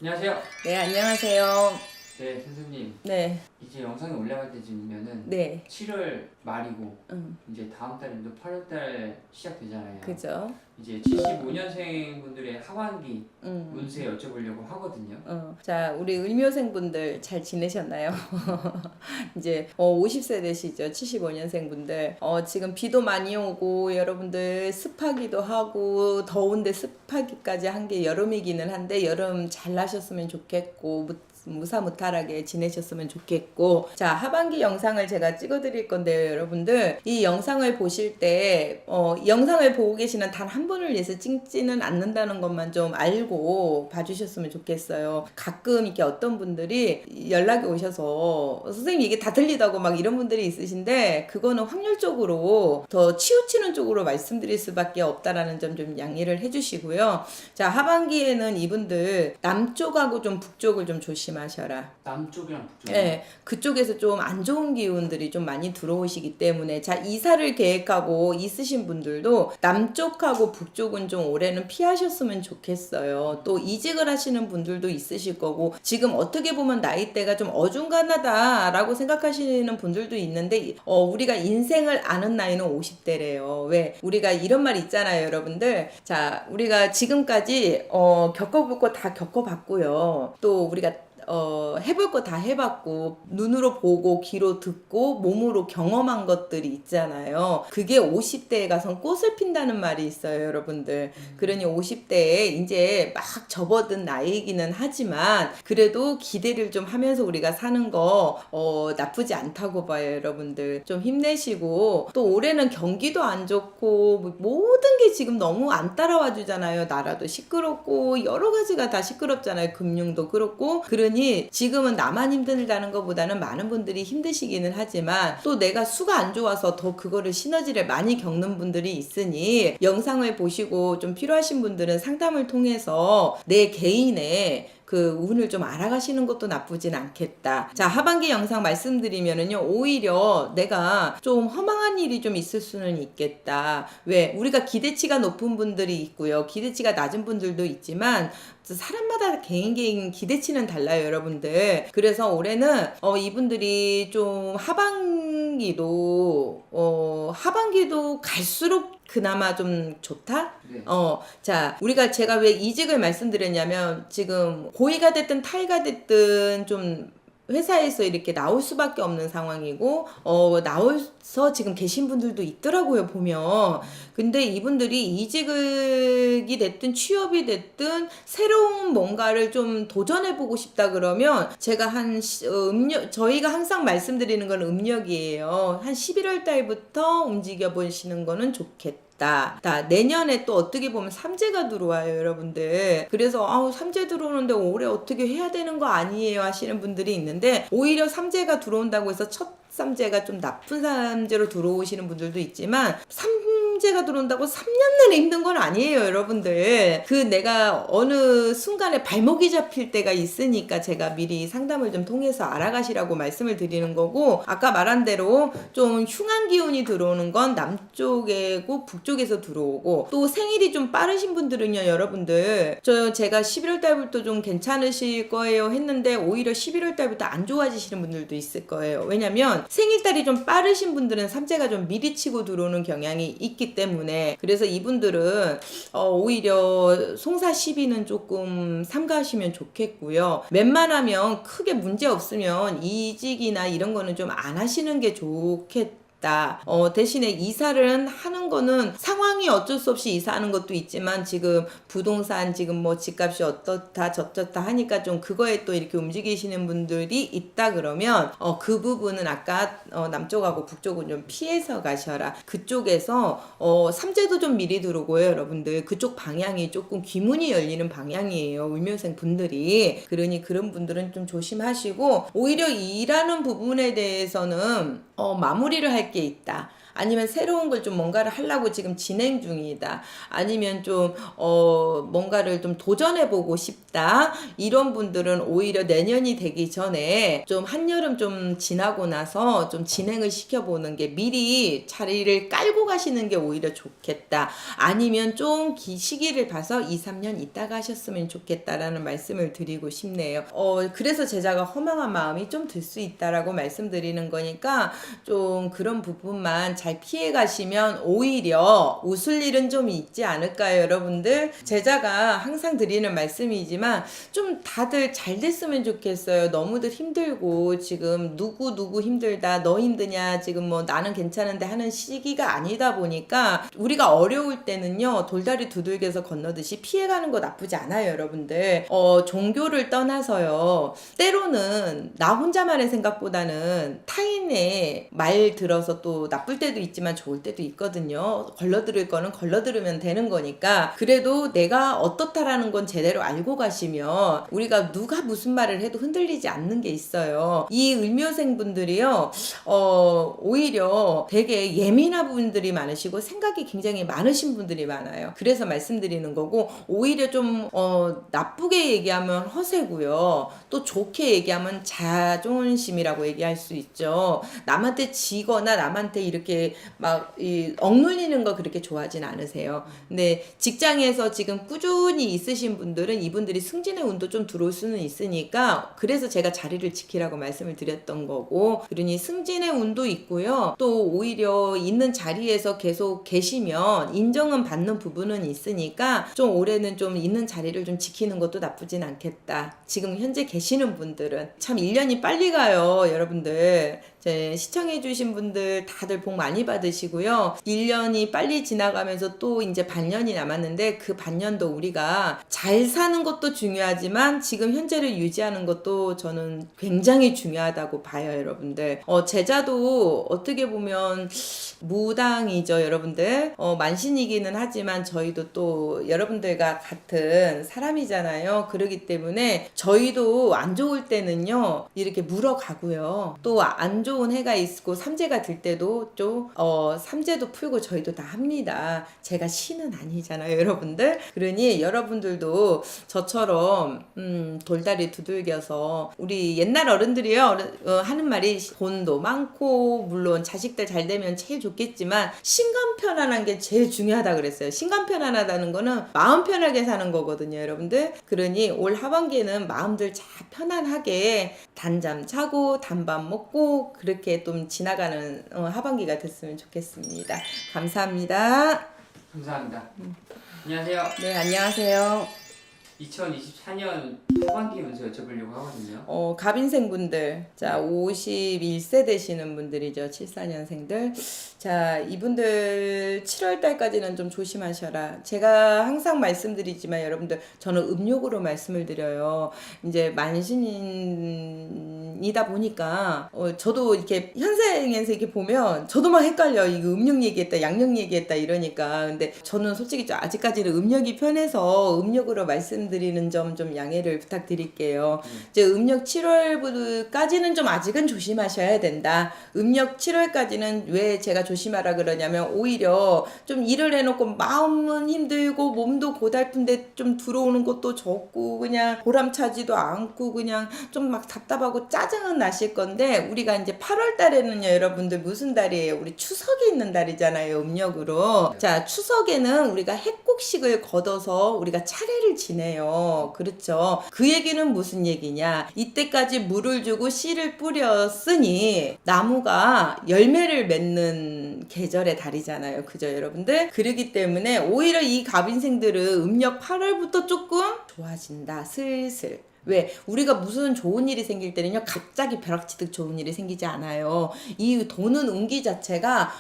안녕하세요. 네, 안녕하세요. 네, 선생님. 네, 이제 영상이 올라갈 때쯤이면은 네, 7월 말이고 음, 이제 다음 달이면 또 8월 달 시작되잖아요. 그죠. 이제 75년생 분들의 하반기 음, 운세 여쭤보려고 하거든요. 자, 우리 을묘생분들 잘 지내셨나요? 이제 50세 되시죠? 75년생 분들. 지금 비도 많이 오고 여러분들 습하기도 하고 더운데 습하기까지 한 게 여름이기는 한데 여름 잘 나셨으면 좋겠고 무사무탈하게 지내셨으면 좋겠고, 자, 하반기 영상을 제가 찍어 드릴 건데요, 여러분들. 이 영상을 보실 때 영상을 보고 계시는 단 한 분을 위해서 찍지는 않는다는 것만 좀 알고 봐주셨으면 좋겠어요. 가끔 이렇게 어떤 분들이 연락이 오셔서 선생님 이게 다 들리다고 막 이런 분들이 있으신데, 그거는 확률적으로 더 치우치는 쪽으로 말씀드릴 수밖에 없다라는 점 좀 양해를 해주시고요. 자, 하반기에는 이분들 남쪽하고 좀 북쪽을 좀 조심하셔라. 남쪽이랑 북쪽. 네, 그쪽에서 좀 안 좋은 기운들이 좀 많이 들어오시기 때문에, 자, 이사를 계획하고 있으신 분들도 남쪽하고 북쪽은 좀 올해는 피하셨으면 좋겠어요. 또 이직을 하시는 분들도 있으실 거고, 지금 어떻게 보면 나이대가 좀 어중간하다라고 생각하시는 분들도 있는데, 우리가 인생을 아는 나이는 50대래요. 왜? 우리가 이런 말 있잖아요, 여러분들. 자, 우리가 지금까지 겪어볼 거 다 겪어봤고요. 또 우리가 해볼 거 다 해봤고, 눈으로 보고, 귀로 듣고, 몸으로 경험한 것들이 있잖아요. 그게 50대에 가선 꽃을 핀다는 말이 있어요, 여러분들. 그러니 50대에 이제 막 접어든 나이이기는 하지만, 그래도 기대를 좀 하면서 우리가 사는 거, 나쁘지 않다고 봐요, 여러분들. 좀 힘내시고, 또 올해는 경기도 안 좋고, 모든 게 지금 너무 안 따라와 주잖아요. 나라도 시끄럽고, 여러 가지가 다 시끄럽잖아요. 금융도 그렇고. 그러니 지금은 나만 힘들다는 것보다는 많은 분들이 힘드시기는 하지만, 또 내가 수가 안 좋아서 더 그거를 시너지를 많이 겪는 분들이 있으니, 영상을 보시고 좀 필요하신 분들은 상담을 통해서 내 개인의 그 운을 좀 알아가시는 것도 나쁘진 않겠다. 자, 하반기 영상 말씀드리면은요, 오히려 내가 좀 허망한 일이 좀 있을 수는 있겠다. 왜? 우리가 기대치가 높은 분들이 있고요, 기대치가 낮은 분들도 있지만, 사람마다 개인 기대치는 달라요, 여러분들. 그래서 올해는 이분들이 좀 하반기도 갈수록 그나마 좀 좋다? 네. 자, 제가 왜 이직을 말씀드렸냐면, 지금 고의가 됐든 타의가 됐든 좀 회사에서 이렇게 나올 수밖에 없는 상황이고, 나와서 지금 계신 분들도 있더라고요, 보면. 근데 이분들이 이직이 됐든 취업이 됐든 새로운 뭔가를 좀 도전해보고 싶다 그러면, 제가 저희가 항상 말씀드리는 건 음력이에요. 한 11월 달부터 움직여 보시는 거는 좋겠다. 내년에 또 어떻게 보면 삼재가 들어와요, 여러분들. 그래서 삼재 들어오는데 올해 어떻게 해야 되는 거 아니에요 하시는 분들이 있는데, 오히려 삼재가 들어온다고 해서 첫 삼재가 좀 나쁜 삼재로 들어오시는 분들도 있지만, 삼재가 들어온다고 3년 내내 힘든 건 아니에요, 여러분들. 내가 어느 순간에 발목이 잡힐 때가 있으니까 제가 미리 상담을 좀 통해서 알아가시라고 말씀을 드리는 거고, 아까 말한 대로 좀 흉한 기운이 들어오는 건 남쪽이고 북쪽에서 들어오고, 또 생일이 좀 빠르신 분들은요, 여러분들, 제가 11월 달부터 좀 괜찮으실 거예요 했는데, 오히려 11월 달부터 안 좋아지시는 분들도 있을 거예요. 왜냐면 생일달이 좀 빠르신 분들은 삼재가 좀 미리 치고 들어오는 경향이 있기 때문에, 그래서 이분들은 오히려 송사 시비는 조금 삼가하시면 좋겠고요. 웬만하면 크게 문제 없으면 이직이나 이런 거는 좀 안 하시는 게 좋겠다. 대신에 이사를 하는 거는 상황이 어쩔 수 없이 이사하는 것도 있지만, 지금 부동산 지금 뭐 집값이 어떻다 저쩌다 하니까 좀 그거에 또 이렇게 움직이시는 분들이 있다 그러면, 그 부분은 아까 남쪽하고 북쪽은 좀 피해서 가셔라. 그쪽에서 삼재도 좀 미리 들어오고요, 여러분들. 그쪽 방향이 조금 귀문이 열리는 방향이에요, 을묘생 분들이. 그러니 그런 분들은 좀 조심하시고, 오히려 일하는 부분에 대해서는 마무리를 할 게 있다. 아니면 새로운 걸 좀 뭔가를 하려고 지금 진행 중이다. 아니면 좀 뭔가를 좀 도전해보고 싶다. 이런 분들은 오히려 내년이 되기 전에 좀 한여름 좀 지나고 나서 좀 진행을 시켜보는 게 미리 자리를 깔고 가시는 게 오히려 좋겠다. 아니면 좀 시기를 봐서 2, 3년 있다가 하셨으면 좋겠다라는 말씀을 드리고 싶네요. 그래서 제자가 허망한 마음이 좀 들 수 있다라고 말씀드리는 거니까 좀 그런 부분만 잘 피해 가시면 오히려 웃을 일은 좀 있지 않을까요, 여러분들? 제자가 항상 드리는 말씀이지만 좀 다들 잘 됐으면 좋겠어요. 너무들 힘들고 지금 누구 힘들다, 너 힘드냐, 지금 뭐 나는 괜찮은데 하는 시기가 아니다 보니까 우리가 어려울 때는요, 돌다리 두들겨서 건너듯이 피해가는 거 나쁘지 않아요, 여러분들. 종교를 떠나서요, 때로는 나 혼자만의 생각보다는 타인의 말 들어서 또 나쁠 때도 있지만 좋을 때도 있거든요. 걸러들을 거는 걸러들으면 되는 거니까 그래도 내가 어떻다라는 건 제대로 알고 가시면 우리가 누가 무슨 말을 해도 흔들리지 않는 게 있어요. 이 을묘생 분들이요, 오히려 되게 예민한 분들이 많으시고 생각이 굉장히 많으신 분들이 많아요. 그래서 말씀드리는 거고, 오히려 좀 나쁘게 얘기하면 허세고요, 또 좋게 얘기하면 자존심이라고 얘기할 수 있죠. 남한테 지거나 남한테 이렇게 막 억눌리는 거 그렇게 좋아하진 않으세요. 근데 직장에서 지금 꾸준히 있으신 분들은 이분들이 승진의 운도 좀 들어올 수는 있으니까 그래서 제가 자리를 지키라고 말씀을 드렸던 거고, 그러니 승진의 운도 있고요, 또 오히려 있는 자리에서 계속 계시면 인정은 받는 부분은 있으니까 좀 올해는 좀 있는 자리를 좀 지키는 것도 나쁘진 않겠다. 지금 현재 계시는 분들은 참 1년이 빨리 가요, 여러분들. 시청해주신 분들 다들 복 많이 받으시고요. 1년이 빨리 지나가면서 또 이제 반년이 남았는데 그 반년도 우리가 잘 사는 것도 중요하지만 지금 현재를 유지하는 것도 저는 굉장히 중요하다고 봐요, 여러분들. 제자도 어떻게 보면 무당이죠, 여러분들. 만신이기는 하지만 저희도 또 여러분들과 같은 사람이잖아요. 그러기 때문에 저희도 안 좋을 때는요, 이렇게 물어가고요. 또 안 좋은 해가 있고 삼재가 들 때도 좀 삼재도 풀고 저희도 다 합니다. 제가 신은 아니잖아요, 여러분들. 그러니 여러분들도 저처럼 돌다리 두들겨서, 우리 옛날 어른들이요, 하는 말이 돈도 많고 물론 자식들 잘 되면 제일 좋겠지만 신간 편안한 게 제일 중요하다 그랬어요. 신간 편안하다는 거는 마음 편하게 사는 거거든요, 여러분들. 그러니 올 하반기에는 마음들 잘 편안하게 단잠 자고 단밥 먹고 그렇게 좀 지나가는 하반기가 됐으면 좋겠습니다. 감사합니다. 감사합니다. 안녕하세요. 네, 안녕하세요. 2024년 하반기 운세 여쭤보려고 하거든요. 갑인생분들, 자, 51세 되시는 분들이죠. 74년생들. 자, 이분들 7월달까지는 좀 조심하셔라. 제가 항상 말씀드리지만 여러분들, 저는 음력으로 말씀을 드려요. 이제 만신이다 보니까 저도 이렇게 현생에서 이렇게 보면 저도 막 헷갈려. 이거 음력 얘기했다, 양력 얘기했다 이러니까. 근데 저는 솔직히 아직까지는 음력이 편해서 음력으로 말씀드리는 점 좀 양해를 부탁드릴게요. 이제 음력 7월까지는 좀 아직은 조심하셔야 된다. 음력 7월까지는 왜 제가 조심하라 그러냐면, 오히려 좀 일을 해놓고 마음은 힘들고 몸도 고달픈데 좀 들어오는 것도 적고 그냥 보람차지도 않고 그냥 좀 막 답답하고 짜증은 나실 건데, 우리가 이제 8월 달에는요, 여러분들 무슨 달이에요? 우리 추석이 있는 달이잖아요, 음력으로. 자, 추석에는 우리가 핵곡식을 걷어서 우리가 차례를 지내요. 그렇죠. 그 얘기는 무슨 얘기냐? 이때까지 물을 주고 씨를 뿌렸으니 나무가 열매를 맺는 계절의 달이잖아요. 그죠, 여러분들? 그러기 때문에 오히려 이 갑인생들은 음력 8월부터 조금 좋아진다, 슬슬. 왜? 우리가 무슨 좋은 일이 생길 때는요, 갑자기 벼락치듯 좋은 일이 생기지 않아요. 이 도는 운기 자체가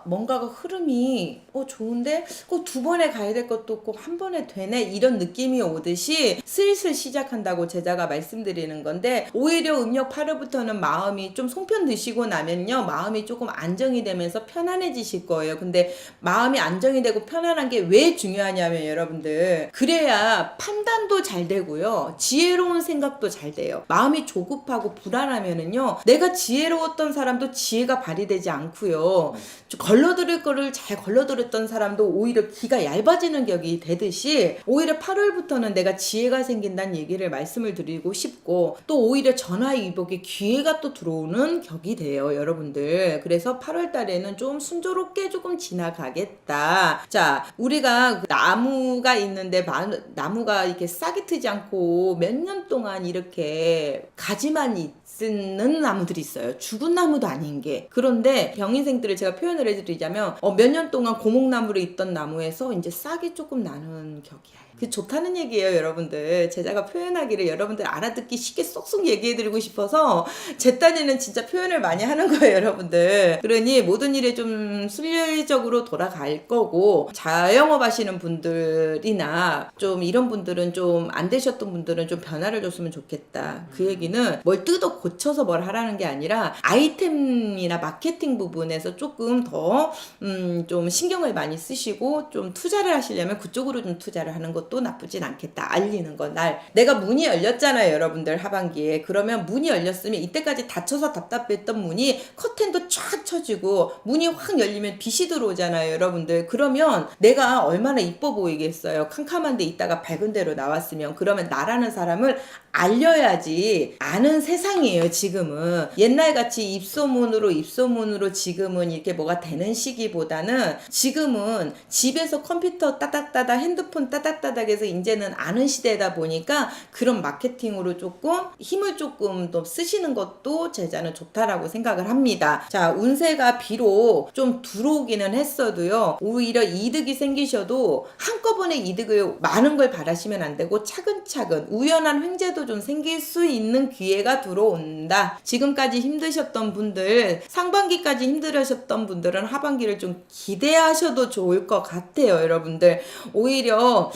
뭔가가 흐름이 좋은데 꼭 두 번에 가야 될 것도 꼭 한 번에 되네, 이런 느낌이 오듯이 슬슬 시작한다고 제자가 말씀드리는 건데, 오히려 음력 8월부터는 마음이 좀 송편 드시고 나면요, 마음이 조금 안정이 되면서 편안해지실 거예요. 근데 마음이 안정이 되고 편안한 게 왜 중요하냐면, 여러분들, 그래야 판단도 잘 되고요, 지혜 지혜로운 생각도 잘 돼요. 마음이 조급하고 불안하면은요, 내가 지혜로웠던 사람도 지혜가 발휘되지 않고요, 걸러들을 거를 잘 걸러들었던 사람도 오히려 기가 얇아지는 격이 되듯이, 오히려 8월부터는 내가 지혜가 생긴다는 얘기를 말씀을 드리고 싶고, 또 오히려 전화위복에 기회가 또 들어오는 격이 돼요, 여러분들. 그래서 8월 달에는 좀 순조롭게 조금 지나가겠다. 자, 우리가 나무가 있는데 나무가 이렇게 싹이 트지 않고 몇 년 동안 이렇게 가지만 있는 나무들이 있어요. 죽은 나무도 아닌 게. 그런데 병인생들을 제가 표현을 해드리자면 몇 년 동안 고목나무로 있던 나무에서 이제 싹이 조금 나는 격이야. 그 좋다는 얘기예요, 여러분들. 제자가 표현하기를 여러분들 알아듣기 쉽게 쏙쏙 얘기해드리고 싶어서 제 딴에는 진짜 표현을 많이 하는 거예요, 여러분들. 그러니 모든 일에 좀 순리적으로 돌아갈 거고, 자영업 하시는 분들이나 좀 이런 분들은 좀 안 되셨던 분들은 좀 변화를 줬으면 좋겠다. 그 얘기는 뭘 뜯어 고쳐서 뭘 하라는 게 아니라 아이템이나 마케팅 부분에서 조금 더 좀 신경을 많이 쓰시고 좀 투자를 하시려면 그쪽으로 좀 투자를 하는 것도 나쁘진 않겠다. 알리는 거. 내가 문이 열렸잖아요, 여러분들. 하반기에. 그러면 문이 열렸으면 이때까지 닫혀서 답답했던 문이 커튼도 쫙 쳐지고 문이 확 열리면 빛이 들어오잖아요, 여러분들. 그러면 내가 얼마나 이뻐 보이겠어요. 캄캄한 데 있다가 밝은 데로 나왔으면. 그러면 나라는 사람을 알려야지. 아는 세상이에요, 지금은. 옛날같이 입소문으로 지금은 이렇게 뭐가 되는 시기보다는 지금은 집에서 컴퓨터 따닥따닥, 핸드폰 따닥따닥 해서 이제는 아는 시대다 보니까 그런 마케팅으로 조금 힘을 조금 더 쓰시는 것도 제자는 좋다라고 생각을 합니다. 자, 운세가 비록 좀 들어오기는 했어도요, 오히려 이득이 생기셔도 한꺼번에 이득을 많은 걸 바라시면 안 되고 차근차근 우연한 횡재도 좀 생길 수 있는 기회가 들어온다. 지금까지 힘드셨던 분들, 상반기까지 힘들으셨던 분들은 하반기를 좀 기대하셔도 좋을 것 같아요, 여러분들. 오히려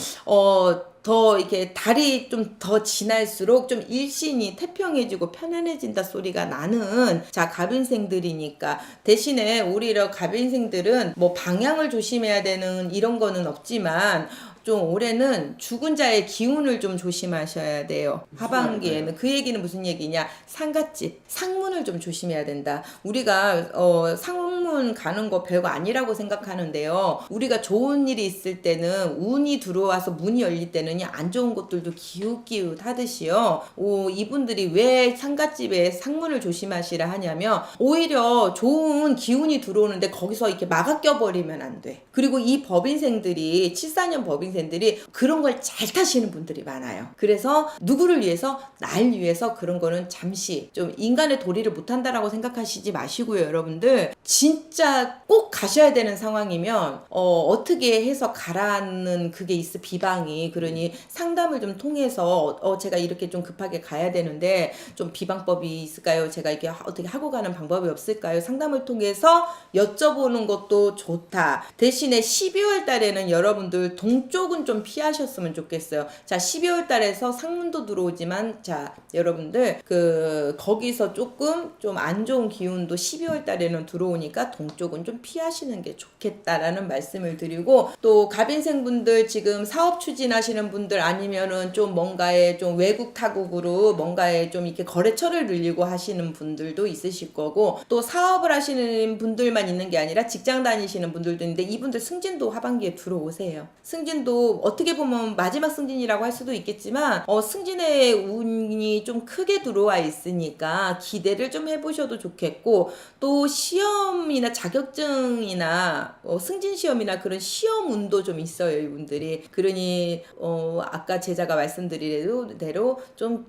더 이렇게 달이 좀 더 지날수록 좀 일신이 태평해지고 편안해진다 소리가 나는, 자, 갑인생들이니까. 대신에 오히려 갑인생들은 뭐 방향을 조심해야 되는 이런 거는 없지만 좀 올해는 죽은 자의 기운을 좀 조심하셔야 돼요. 하반기에는. 그 얘기는 무슨 얘기냐? 상갓집, 상문을 좀 조심해야 된다. 우리가 상문 가는 거 별거 아니라고 생각하는데요, 우리가 좋은 일이 있을 때는 운이 들어와서 문이 열릴 때는 안 좋은 것들도 기웃기웃 하듯이요, 이분들이 왜 상갓집에 상문을 조심하시라 하냐면, 오히려 좋은 기운이 들어오는데 거기서 이렇게 막아 껴버리면 안 돼. 그리고 이 법인생들이 74년 법인생들이 그런 걸 잘 타시는 분들이 많아요. 그래서 누구를 위해서? 날 위해서 그런 거는 잠시 좀 인간의 도리를 못한다라고 생각하시지 마시고요, 여러분들. 진짜 꼭 가셔야 되는 상황이면 어떻게 해서 가라는 그게 있어, 비방이. 그러니 상담을 좀 통해서 제가 이렇게 좀 급하게 가야 되는데 좀 비방법이 있을까요? 제가 이렇게 어떻게 하고 가는 방법이 없을까요? 상담을 통해서 여쭤보는 것도 좋다. 대신에 12월 달에는 여러분들 동쪽은 좀 피하셨으면 좋겠어요. 자, 12월 달에서 상문도 들어오지만, 자, 여러분들 거기서 조금 좀 안 좋은 기운도 12월 달에는 들어오니까 동쪽은 좀 피하시는 게 좋겠다라는 말씀을 드리고, 또 갑인생분들 지금 사업 추진하시는 분들 아니면은 좀 뭔가에 좀 외국 타국으로 뭔가에 좀 이렇게 거래처를 늘리고 하시는 분들도 있으실 거고, 또 사업을 하시는 분들만 있는 게 아니라 직장 다니시는 분들도 있는데, 이분들 승진도 하반기에 들어오세요. 승진도 어떻게 보면 마지막 승진이라고 할 수도 있겠지만 승진의 운이 좀 크게 들어와 있으니까 기대를 좀 해보셔도 좋겠고, 또 시험이나 자격증이나 승진 시험이나 그런 시험 운도 좀 있어요, 이분들이. 그러니 아까 제자가 말씀드린 대로 좀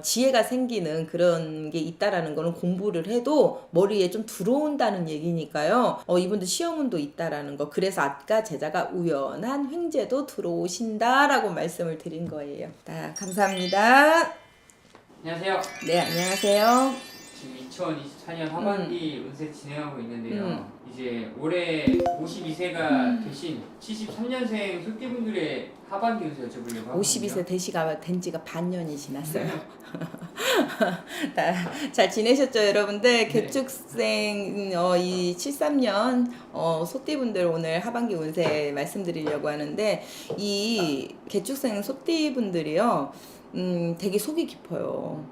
지혜가 생기는 그런 게 있다라는 거는 공부를 해도 머리에 좀 들어온다는 얘기니까요. 이분들 시험운도 있다라는 거. 그래서 아까 제자가 우연한 횡재도 들어오신다라고 말씀을 드린 거예요. 자, 감사합니다. 안녕하세요. 네, 안녕하세요. 지금 2024년 하반기 운세 진행하고 있는데요. 이제 올해 52세가 되신 73년생 소띠분들의 하반기 운세 여쭤보려고 하거든요. 52세 된 지가 반년이 지났어요. 잘 지내셨죠, 여러분들? 개축생 이 73년 소띠분들 오늘 하반기 운세 말씀드리려고 하는데, 이 개축생 소띠분들이요, 되게 속이 깊어요.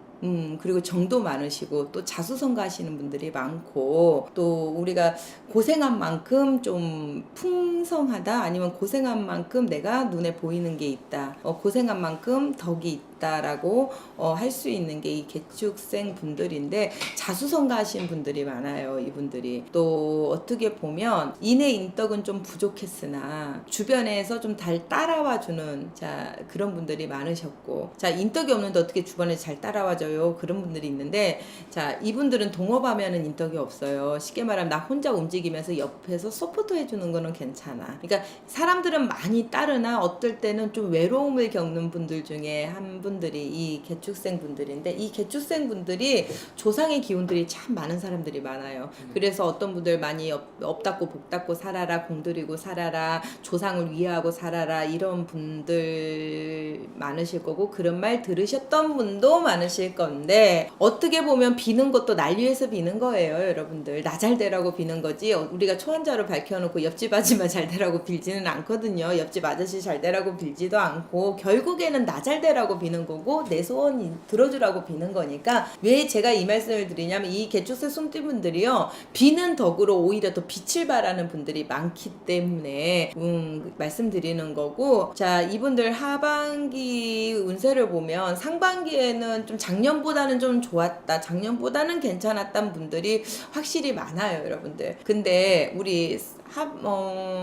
그리고 정도 많으시고 또 자수성가 하시는 분들이 많고 또 우리가 고생한 만큼 좀 풍성하다 아니면 고생한 만큼 내가 눈에 보이는 게 있다. 고생한 만큼 덕이 있다라고 할 수 있는 게 이 개축생 분들인데 자수성가 하신 분들이 많아요. 이분들이 또 어떻게 보면 인의 인덕은 좀 부족했으나 주변에서 좀 잘 따라와 주는 자 그런 분들이 많으셨고 자 인덕이 없는데 어떻게 주변에 잘 따라와 줘요 그런 분들이 있는데 자 이분들은 동업하면은 인덕이 없어요. 쉽게 말하면 나 혼자 움직이면서 옆에서 서포트 해주는 거는 괜찮아. 그러니까 사람들은 많이 따르나 어떨 때는 좀 외로움을 겪는 분들 중에 한 분들이 이 개축생 분들인데 이 개축생 분들이 조상의 기운들이 참 많은 사람들이 많아요. 그래서 어떤 분들 많이 업 닦고 복 닦고 살아라 공들이고 살아라 조상을 위하고 살아라 이런 분들 많으실 거고 그런 말 들으셨던 분도 많으실 건데 어떻게 보면 비는 것도 날 위해서 비는 거예요. 여러분들 나 잘 되라고 비는 거지 우리가 초한자로 밝혀놓고 옆집 아줌마 잘 되라고 빌지는 않거든요. 옆집 아저씨 잘 되라고 빌지도 않고 결국에는 나 잘 되라고 비는 거고 내 소원 들어주라고 비는 거니까 왜 제가 이 말씀을 드리냐면 이 개축생 손띠분들이요 비는 덕으로 오히려 더 빛을 발하는 분들이 많기 때문에 말씀드리는 거고 자 이분들 하반기 운세를 보면 상반기에는 좀 작년보다는 좀 좋았다 작년보다는 괜찮았던 분들이 확실히 많아요 여러분들. 근데 우리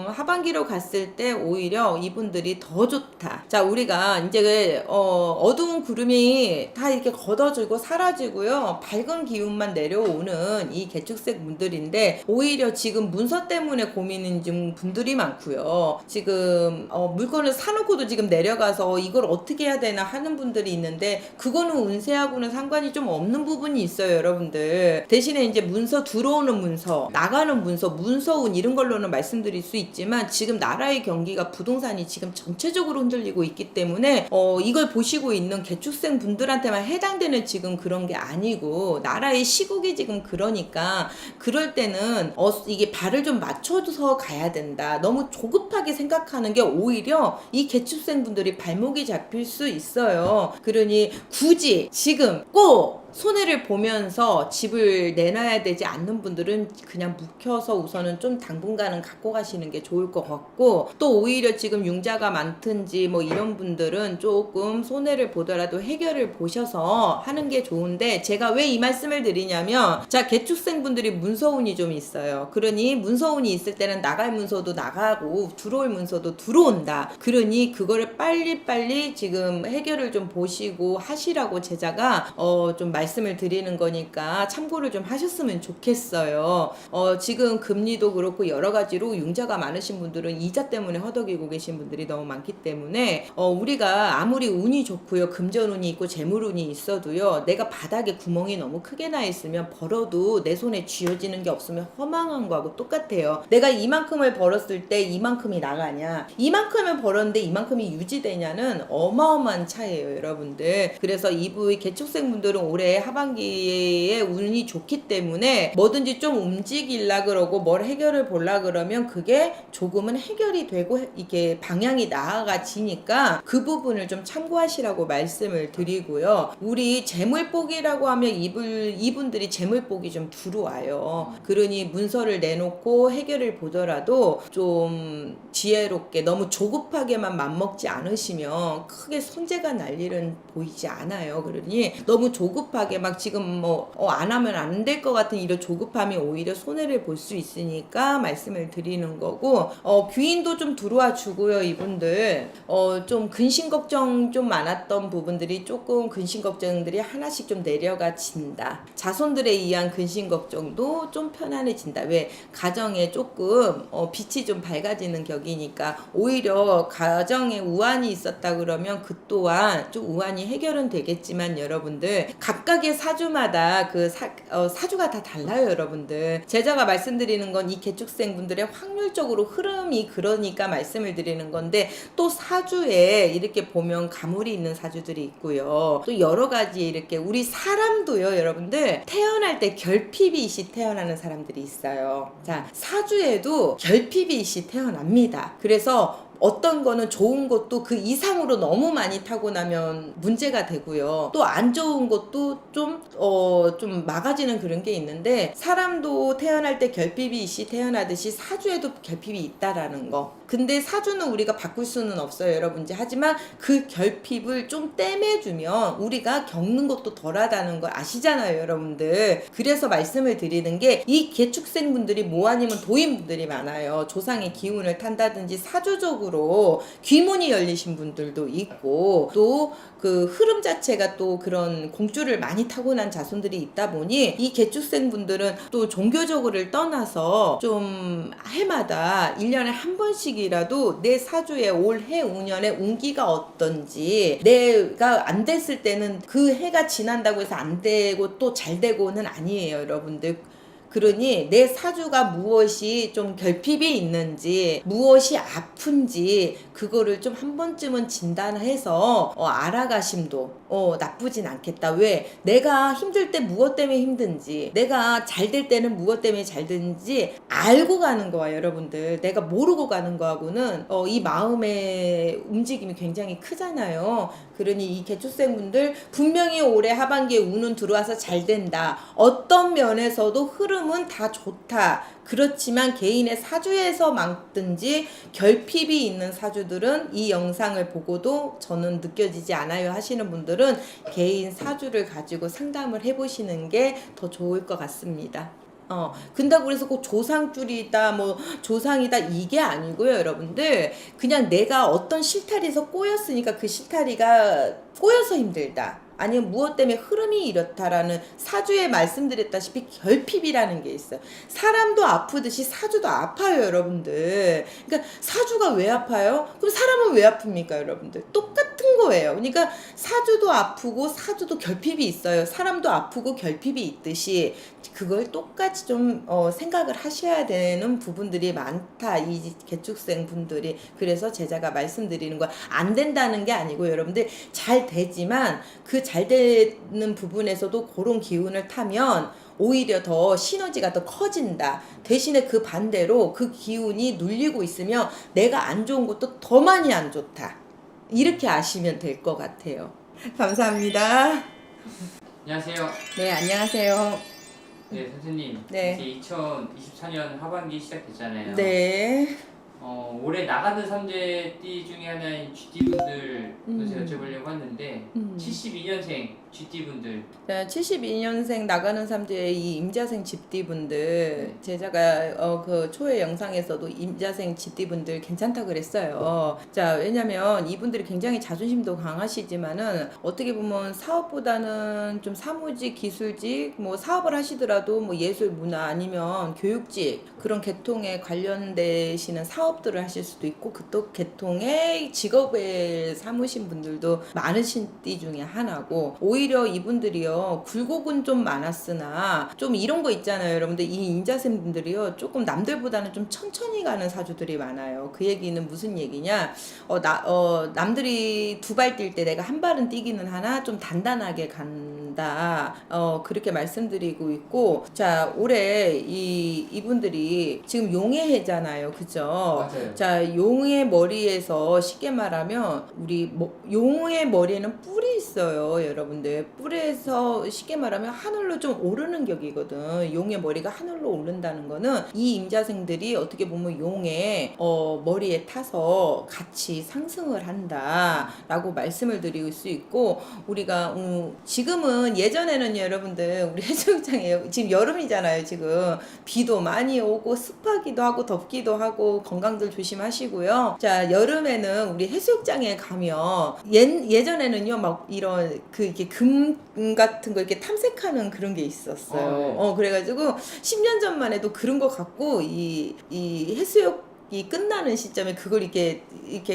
하반기로 갔을 때 오히려 이분들이 더 좋다. 자 우리가 이제 어두운 구름이 다 이렇게 걷어지고 사라지고요 밝은 기운만 내려오는 이 개축생 분들인데 오히려 지금 문서 때문에 고민인 중 분들이 많고요. 지금 물건을 사놓고도 지금 내려가서 이걸 어떻게 해야 되나 하는 분들이 있는데 그거는 운세하고는 상관이 좀 없는 부분이 있어요 여러분들. 대신에 이제 문서 들어오는 문서 나가는 문서운 이런 걸로는 말씀드릴 수 있지만 지금 나라의 경기가 부동산이 지금 전체적으로 흔들리고 있기 때문에 이걸 보시고 있는 개축생 분들한테만 해당되는 지금 그런 게 아니고 나라의 시국이 지금 그러니까 그럴 때는 이게 발을 좀 맞춰서 가야 된다. 너무 조급하게 생각하는 게 오히려 이 개축생 분들이 발목이 잡힐 수 있어요. 그러니 굳이 지금 꼭 손해를 보면서 집을 내놔야 되지 않는 분들은 그냥 묵혀서 우선은 좀 당분간은 갖고 가시는 게 좋을 것 같고 또 오히려 지금 융자가 많든지 뭐 이런 분들은 조금 손해를 보더라도 해결을 보셔서 하는 게 좋은데 제가 왜 이 말씀을 드리냐면 자 개축생 분들이 문서운이 좀 있어요. 그러니 문서운이 있을 때는 나갈 문서도 나가고 들어올 문서도 들어온다. 그러니 그거를 빨리빨리 지금 해결을 좀 보시고 하시라고 제자가 좀 말씀을 드리는 거니까 참고를 좀 하셨으면 좋겠어요. 지금 금리도 그렇고 여러 가지로 융자가 많으신 분들은 이자 때문에 허덕이고 계신 분들이 너무 많기 때문에 우리가 아무리 운이 좋고요. 금전운이 있고 재물운이 있어도요. 내가 바닥에 구멍이 너무 크게 나 있으면 벌어도 내 손에 쥐어지는 게 없으면 허망한 거하고 똑같아요. 내가 이만큼을 벌었을 때 이만큼이 나가냐 이만큼을 벌었는데 이만큼이 유지되냐는 어마어마한 차이예요 여러분들. 그래서 이분 개축생 분들은 올해 하반기에 운이 좋기 때문에 뭐든지 좀 움직이려 그러고 뭘 해결을 보려 그러면 그게 조금은 해결이 되고 이게 방향이 나아가지니까 그 부분을 좀 참고하시라고 말씀을 드리고요. 우리 재물복이라고 하면 이분들이 재물복이 좀 들어와요. 그러니 문서를 내놓고 해결을 보더라도 좀 지혜롭게 너무 조급하게만 맘먹지 않으시면 크게 손재가 날 일은 보이지 않아요. 그러니 너무 조급하게 막 지금 안 하면 안 될 것 같은 이런 조급함이 오히려 손해를 볼 수 있으니까 말씀을 드리는 거고 귀인도 좀 들어와 주고요. 이분들 좀 근심 걱정 좀 많았던 부분들이 조금 근심 걱정들이 하나씩 좀 내려가진다. 자손들에 의한 근심 걱정도 좀 편안해진다. 왜 가정에 조금 빛이 좀 밝아지는 격이니까 오히려 가정에 우환이 있었다 그러면 그 또한 좀 우환이 해결은 되겠지만 여러분들 각각의 사주마다 그 사주가 다 달라요 여러분들. 제자가 말씀드리는 건 이 개축생 분들의 확률적으로 흐름이 그러니까 말씀을 드리는 건데 또 사주에 이렇게 보면 가물이 있는 사주들이 있고요. 또 여러 가지 이렇게 우리 사람도요 여러분들 태어날 때 결핍이시 태어나는 사람들이 있어요. 자 사주에도 결핍이시 태어납니다. 그래서 어떤 거는 좋은 것도 그 이상으로 너무 많이 타고 나면 문제가 되고요. 또 안 좋은 것도 좀 막아지는 그런 게 있는데, 사람도 태어날 때 결핍이 태어나듯이 사주에도 결핍이 있다라는 거. 근데 사주는 우리가 바꿀 수는 없어요, 여러분. 하지만 그 결핍을 좀 떼매주면 우리가 겪는 것도 덜하다는 걸 아시잖아요, 여러분들. 그래서 말씀을 드리는 게, 이 개축생분들이 뭐 아니면 도인분들이 많아요. 조상의 기운을 탄다든지 사주적으로 귀문이 열리신 분들도 있고, 또 그 흐름 자체가 또 그런 공주를 많이 타고난 자손들이 있다 보니, 이 개축생분들은 또 종교적으로를 떠나서 좀 해마다 1년에 한 번씩이라도 내 사주에 올해 운년의 운기가 어떤지, 내가 안 됐을 때는 그 해가 지난다고 해서 안 되고 또 잘 되고는 아니에요, 여러분들. 그러니 내 사주가 무엇이 좀 결핍이 있는지, 무엇이 아픈지 그거를 좀 한 번쯤은 진단해서 알아가심도 나쁘진 않겠다. 왜? 내가 힘들 때 무엇 때문에 힘든지, 내가 잘 될 때는 무엇 때문에 잘 되는지 알고 가는 거야, 여러분들. 내가 모르고 가는 거하고는 이 마음의 움직임이 굉장히 크잖아요. 그러니 이 개축생분들 분명히 올해 하반기에 운은 들어와서 잘 된다. 어떤 면에서도 흐름은 다 좋다. 그렇지만 개인의 사주에서 막든지 결핍이 있는 사주들은 이 영상을 보고도 저는 느껴지지 않아요 하시는 분들은 개인 사주를 가지고 상담을 해보시는 게 더 좋을 것 같습니다. 근다고 그래서 꼭 조상줄이다, 뭐 조상이다, 이게 아니고요, 여러분들. 그냥 내가 어떤 실타리에서 꼬였으니까 그 실타리가 꼬여서 힘들다. 아니면 무엇 때문에 흐름이 이렇다라는, 사주에 말씀드렸다시피 결핍이라는 게 있어요. 사람도 아프듯이 사주도 아파요, 여러분들. 그러니까 사주가 왜 아파요? 그럼 사람은 왜 아픕니까, 여러분들? 똑같은 거예요. 그러니까 사주도 아프고 사주도 결핍이 있어요. 사람도 아프고 결핍이 있듯이 그걸 똑같이 좀 생각을 하셔야 되는 부분들이 많다, 이 개축생 분들이. 그래서 제자가 말씀드리는 거, 안 된다는 게 아니고 여러분들 잘 되지만 그 잘 되는 부분에서도 그런 기운을 타면 오히려 더 시너지가 더 커진다. 대신에 그 반대로 그 기운이 눌리고 있으면 내가 안 좋은 것도 더 많이 안 좋다. 이렇게 아시면 될 것 같아요. 감사합니다. 안녕하세요. 네, 안녕하세요. 네, 선생님. 네. 이제 2024년 하반기 시작됐잖아요. 네. 올해 나가는 삼재띠 중에 하나인 쥐띠분들 제가 여쭤보려고 하는데 72년생 쥐띠분들. 72년생 나가는 삼재의 이 임자생 집띠분들, 제자가 그 초회 영상에서도 임자생 집띠분들 괜찮다 그랬어요. 자, 왜냐면 이분들이 굉장히 자존심도 강하시지만은 어떻게 보면 사업보다는 좀 사무직, 기술직, 뭐 사업을 하시더라도 뭐 예술, 문화 아니면 교육직, 그런 계통에 관련되시는 사업들을 하실 수도 있고, 그또 계통의 직업에 삼으신 분들도 많으신 띠 중에 하나고, 오히려 이분들이요, 굴곡은 좀 많았으나 좀 이런 거 있잖아요, 여러분들. 이 인자생 분들이요, 조금 남들보다는 좀 천천히 가는 사주들이 많아요. 그 얘기는 무슨 얘기냐, 남들이 두 발 뛸 때 내가 한 발은 뛰기는 하나 좀 단단하게 간다, 그렇게 말씀드리고 있고. 자, 올해 이분들이 지금 용의 해잖아요, 그죠? 맞아요. 자, 용의 머리에서 쉽게 말하면 우리 용의 머리에는 뿔이 있어요, 여러분들. 뿔에서 쉽게 말하면 하늘로 좀 오르는 격이거든. 용의 머리가 하늘로 오른다는 거는 이 임자생들이 어떻게 보면 용의 머리에 타서 같이 상승을 한다라고 말씀을 드릴 수 있고, 우리가 지금은, 예전에는 여러분들 우리 해수욕장에 지금 여름이잖아요. 지금 비도 많이 오고 습하기도 하고 덥기도 하고 건강들 조심하시고요. 자, 여름에는 우리 해수욕장에 가면 예전에는요, 막 이런 이렇게 금 같은 거 이렇게 탐색하는 그런 게 있었어요. 그래가지고 10년 전만 해도 그런 거 갖고 이 해수욕이 끝나는 시점에 그걸 이렇게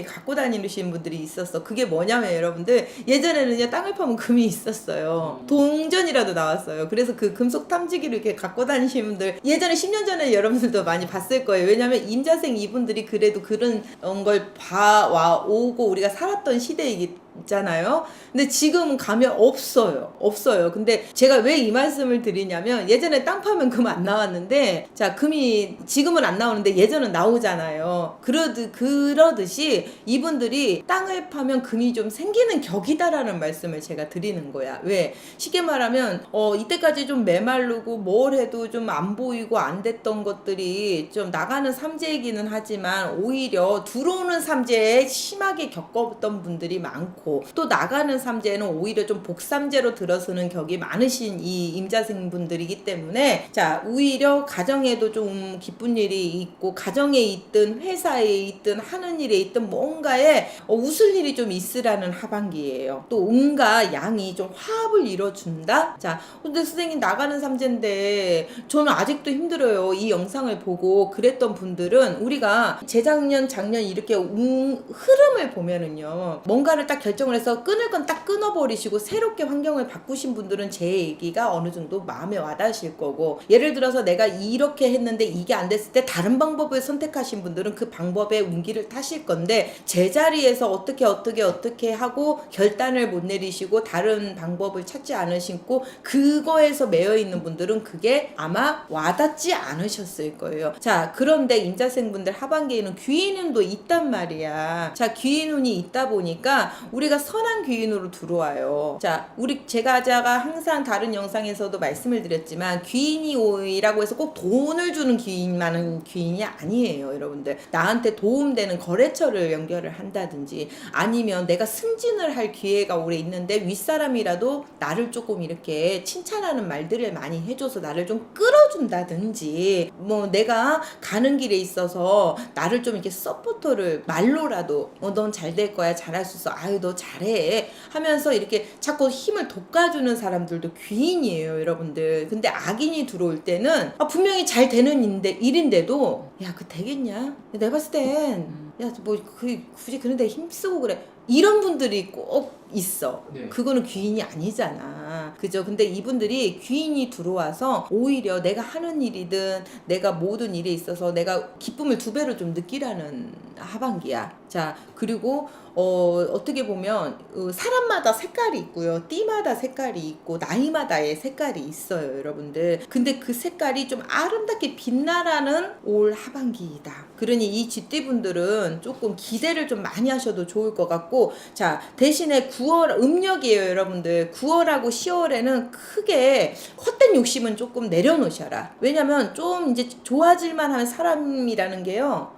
갖고 다니시는 분들이 있었어. 그게 뭐냐면 여러분들, 예전에는요, 땅을 파면 금이 있었어요. 동전이라도 나왔어요. 그래서 그 금속 탐지기를 이렇게 갖고 다니시는 분들 예전에 10년 전에 여러분들도 많이 봤을 거예요. 왜냐면 임자생 이분들이 그래도 그런 걸 봐와 오고 우리가 살았던 시대이기 있잖아요. 근데 지금 가면 없어요. 근데 제가 왜 이 말씀을 드리냐면 예전에 땅 파면 금 안 나왔는데 자 금이 지금은 안 나오는데 예전은 나오잖아요. 그러듯이 이분들이 땅을 파면 금이 좀 생기는 격이다라는 말씀을 제가 드리는 거야. 왜? 쉽게 말하면 이때까지 좀 메마르고 뭘 해도 좀 안 보이고 안 됐던 것들이 좀 나가는 삼재이기는 하지만 오히려 들어오는 삼재에 심하게 겪었던 분들이 많고 또 나가는 삼재는 오히려 좀 복삼재로 들어서는 격이 많으신 이 임자생 분들이기 때문에 자 오히려 가정에도 좀 기쁜 일이 있고 가정에 있든 회사에 있든 하는 일에 있든 뭔가에 웃을 일이 좀 있으라는 하반기예요. 또 음과 양이 좀 화합을 이뤄준다. 자 근데 선생님 나가는 삼재인데 저는 아직도 힘들어요. 이 영상을 보고 그랬던 분들은 우리가 재작년 작년 이렇게 흐름을 보면은요 뭔가를 딱 결정을 해서 끊을 건 딱 끊어버리시고 새롭게 환경을 바꾸신 분들은 제 얘기가 어느 정도 마음에 와닿으실 거고 예를 들어서 내가 이렇게 했는데 이게 안 됐을 때 다른 방법을 선택하신 분들은 그 방법의 운기를 타실 건데 제자리에서 어떻게 하고 결단을 못 내리시고 다른 방법을 찾지 않으시고 그거에서 매여 있는 분들은 그게 아마 와닿지 않으셨을 거예요. 자 그런데 임자생분들 하반기에는 귀인운도 있단 말이야. 자 귀인운이 있다 보니까 우리가 선한 귀인으로 들어와요. 자 제가 항상 다른 영상에서도 말씀을 드렸지만 귀인이라고 해서 꼭 돈을 주는 귀인만은 귀인이 아니에요. 여러분들 나한테 도움되는 거래처를 연결을 한다든지 아니면 내가 승진을 할 기회가 오래 있는데 윗사람이라도 나를 조금 이렇게 칭찬하는 말들을 많이 해줘서 나를 좀 끌어준다든지 뭐 내가 가는 길에 있어서 나를 좀 이렇게 서포터를 말로라도 넌 잘 될 거야 잘할 수 있어 아유 너 잘해 하면서 이렇게 자꾸 힘을 돋궈주는 사람들도 귀인이에요 여러분들. 근데 악인이 들어올 때는 분명히 잘 되는 일인데도 야 그 되겠냐 내가 봤을 땐 야 뭐 굳이 그런데 힘쓰고 그래 이런 분들이 꼭 있어. 네. 그거는 귀인이 아니잖아. 그죠? 근데 이분들이 귀인이 들어와서 오히려 내가 하는 일이든 내가 모든 일에 있어서 내가 기쁨을 2배로 좀 느끼라는 하반기야. 자, 그리고 어떻게 보면 사람마다 색깔이 있고요. 띠마다 색깔이 있고 나이마다의 색깔이 있어요, 여러분들. 근데 그 색깔이 좀 아름답게 빛나라는 올 하반기이다. 그러니 이 쥐띠분들은 조금 기대를 좀 많이 하셔도 좋을 것 같고 자, 대신에 9월 음력이에요, 여러분들. 9월하고 10월에는 크게 헛된 욕심은 조금 내려놓으셔라. 왜냐면 좀 이제 좋아질만 하는 사람이라는 게요.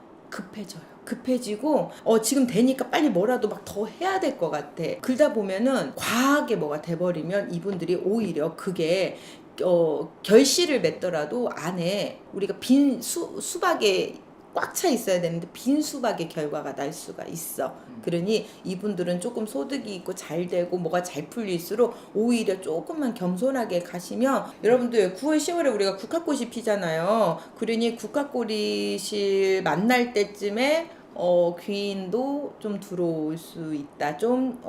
급해지고 지금 되니까 빨리 뭐라도 막 더 해야 될 것 같아. 그러다 보면은 과하게 뭐가 돼버리면 이분들이 오히려 그게 결실을 맺더라도 안에 우리가 빈 수박에 꽉 차 있어야 되는데 빈 수박의 결과가 날 수가 있어. 그러니 이분들은 조금 소득이 있고 잘 되고 뭐가 잘 풀릴수록 오히려 조금만 겸손하게 가시면 여러분들 9월 10월에 우리가 국화꽃이 피잖아요. 그러니 국화꽃이 만날 때쯤에 귀인도 좀 들어올 수 있다. 좀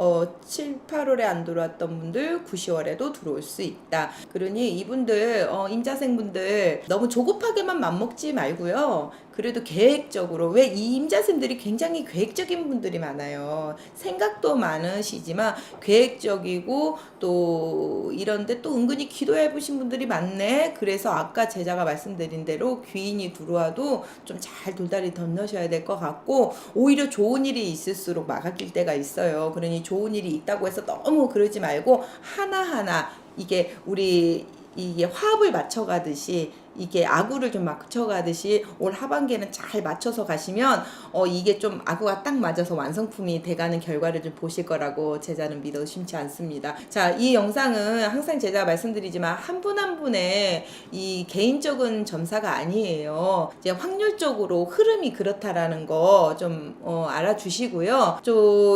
7, 8월에 안 들어왔던 분들 9, 10월에도 들어올 수 있다. 그러니 이분들 임자생분들 너무 조급하게만 맘먹지 말고요. 그래도 계획적으로 왜 이 임자생들이 굉장히 계획적인 분들이 많아요. 생각도 많으시지만 계획적이고 또 이런데 또 은근히 기도해 보신 분들이 많네. 그래서 아까 제자가 말씀드린 대로 귀인이 들어와도 좀 잘 돌다리 건너셔야 될 것 같고 오히려 좋은 일이 있을수록 막아낄 때가 있어요. 그러니 좋은 일이 있다고 해서 너무 그러지 말고 하나하나 이게 화합을 맞춰가듯이 이게 아구를 좀 맞춰가듯이 올 하반기에는 잘 맞춰서 가시면 이게 좀 아구가 딱 맞아서 완성품이 돼가는 결과를 좀 보실 거라고 제자는 믿어 의심치 않습니다. 자, 이 영상은 항상 제가 말씀드리지만 한 분 한 분의 이 개인적인 점사가 아니에요. 이제 확률적으로 흐름이 그렇다라는 거 좀 알아주시고요.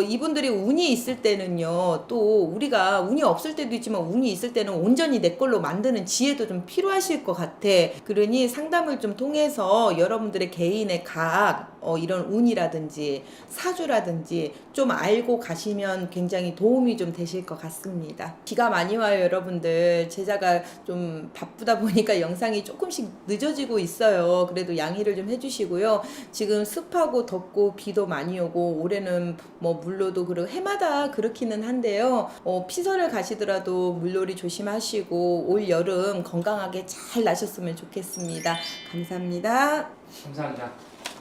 이분들이 운이 있을 때는요, 또 우리가 운이 없을 때도 있지만 운이 있을 때는 온전히 내 걸로 만드는 지혜도 좀 필요하실 것 같아. 그러니 상담을 좀 통해서 여러분들의 개인의 각 이런 운이라든지 사주라든지 좀 알고 가시면 굉장히 도움이 좀 되실 것 같습니다. 비가 많이 와요, 여러분들. 제자가 좀 바쁘다 보니까 영상이 조금씩 늦어지고 있어요. 그래도 양해를 좀 해주시고요. 지금 습하고 덥고 비도 많이 오고 올해는 뭐 물로도 그리고 해마다 그렇기는 한데요. 피서를 가시더라도 물놀이 조심하시고 올 여름 건강하게 잘 나셨으면 좋겠습니다. 감사합니다. 감사합니다.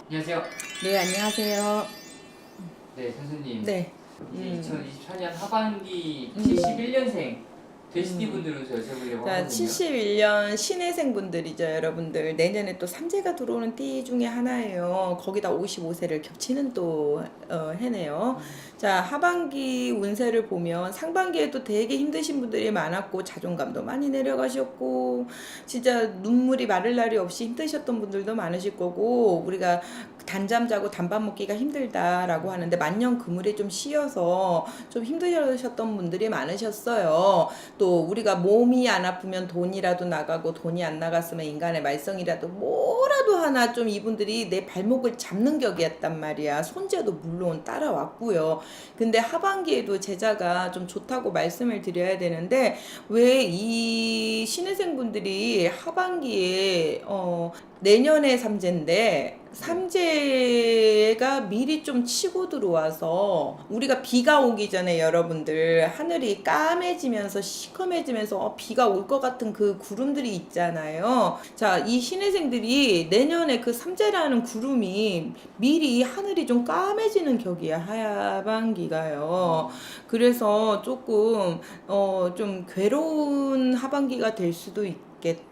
안녕하세요. 네, 안녕하세요. 네, 선생님. 네. 이제 2024년 하반기 71년생 돼지띠 분들을 여쭤보려고 자, 하거든요. 71년 신해생 분들이죠, 여러분들. 내년에 또 삼재가 들어오는 띠 중에 하나예요. 거기다 55세를 겹치는 또 해네요. 자, 하반기 운세를 보면 상반기에도 되게 힘드신 분들이 많았고 자존감도 많이 내려가셨고 진짜 눈물이 마를 날이 없이 힘드셨던 분들도 많으실 거고 우리가 단잠 자고 단밥 먹기가 힘들다라고 하는데 만년 그물에 좀 씌여서 좀 힘드셨던 분들이 많으셨어요. 또 우리가 몸이 안 아프면 돈이라도 나가고 돈이 안 나갔으면 인간의 말썽이라도 뭐라도 하나 좀 이분들이 내 발목을 잡는 격이었단 말이야. 손재도 물론 따라왔고요. 근데 하반기에도 제자가 좀 좋다고 말씀을 드려야 되는데 왜 이 신혜생 분들이 하반기에 내년에 삼재인데 삼재가 미리 좀 치고 들어와서 우리가 비가 오기 전에 여러분들 하늘이 까매지면서 시커매지면서 비가 올 것 같은 그 구름들이 있잖아요. 자, 이 신혜생들이 내년에 그 삼재라는 구름이 미리 하늘이 좀 까매지는 격이야, 하반기가요. 그래서 조금 좀 괴로운 하반기가 될 수도 있겠다.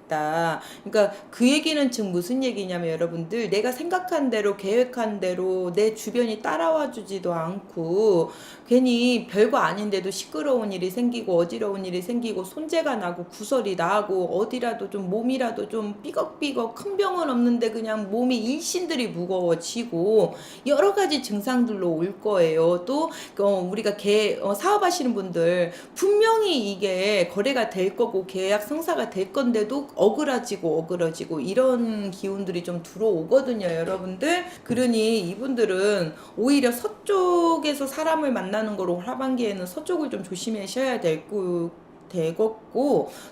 그러니까 그 얘기는 즉 무슨 얘기냐면 여러분들 내가 생각한 대로 계획한 대로 내 주변이 따라와 주지도 않고 괜히 별거 아닌데도 시끄러운 일이 생기고 어지러운 일이 생기고 손재가 나고 구설이 나고 어디라도 좀 몸이라도 좀 삐걱삐걱 큰 병은 없는데 그냥 몸이 일신들이 무거워지고 여러 가지 증상들로 올 거예요. 또 우리가 사업하시는 분들 분명히 이게 거래가 될 거고 계약 성사가 될 건데도 어그러지고 이런 기운들이 좀 들어오거든요, 여러분들. 그러니 이분들은 오히려 서쪽에서 사람을 만나는 거로 하반기에는 서쪽을 좀 조심하셔야 되겠고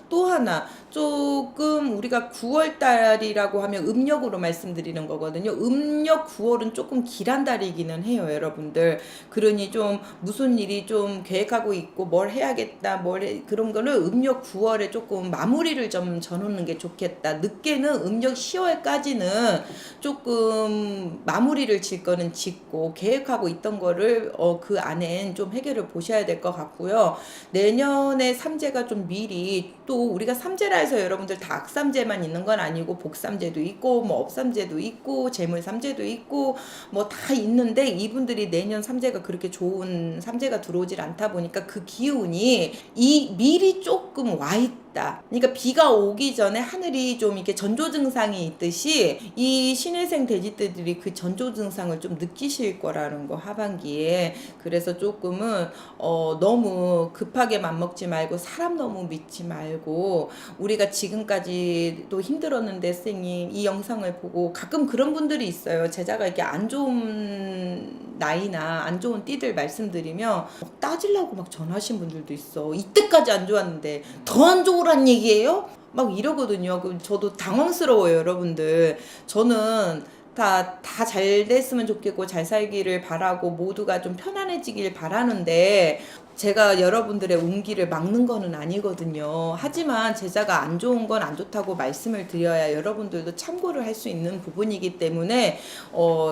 또 하나 조금 우리가 9월 달이라고 하면 음력으로 말씀드리는 거거든요. 음력 9월은 조금 길한 달이기는 해요, 여러분들. 그러니 좀 무슨 일이 좀 계획하고 있고 뭘 해야겠다 그런 거는 음력 9월에 조금 마무리를 좀 져놓는 게 좋겠다. 늦게는 음력 10월까지는 조금 마무리를 질 거는 짓고 계획하고 있던 거를 그 안엔 좀 해결을 보셔야 될 것 같고요. 내년에 삼재가 좀 미리 또 우리가 삼재라 해서 여러분들 다 악삼재만 있는 건 아니고 복삼재도 있고 뭐 업삼재도 있고 재물삼재도 있고 뭐 다 있는데 이분들이 내년 삼재가 그렇게 좋은 삼재가 들어오질 않다 보니까 그 기운이 미리 조금 와 있다. 그러니까 비가 오기 전에 하늘이 좀 이렇게 전조 증상이 있듯이 이 신혜생 돼지들이 그 전조 증상을 좀 느끼실 거라는 거 하반기에. 그래서 조금은 너무 급하게 맘먹지 말고 사람 너무 믿지 말고 우리가 지금까지도 힘들었는데 선생님 이 영상을 보고 가끔 그런 분들이 있어요. 제자가 이렇게 안 좋은 나이나 안 좋은 띠들 말씀드리면 따지려고 막 전화하신 분들도 있어. 이때까지 안 좋았는데 더 안 좋으란 얘기예요? 막 이러거든요. 그럼 저도 당황스러워요, 여러분들. 저는 다 잘 됐으면 좋겠고 잘 살기를 바라고 모두가 좀 편안해지길 바라는데 제가 여러분들의 운기를 막는 거는 아니거든요. 하지만 제자가 안 좋은 건 안 좋다고 말씀을 드려야 여러분들도 참고를 할 수 있는 부분이기 때문에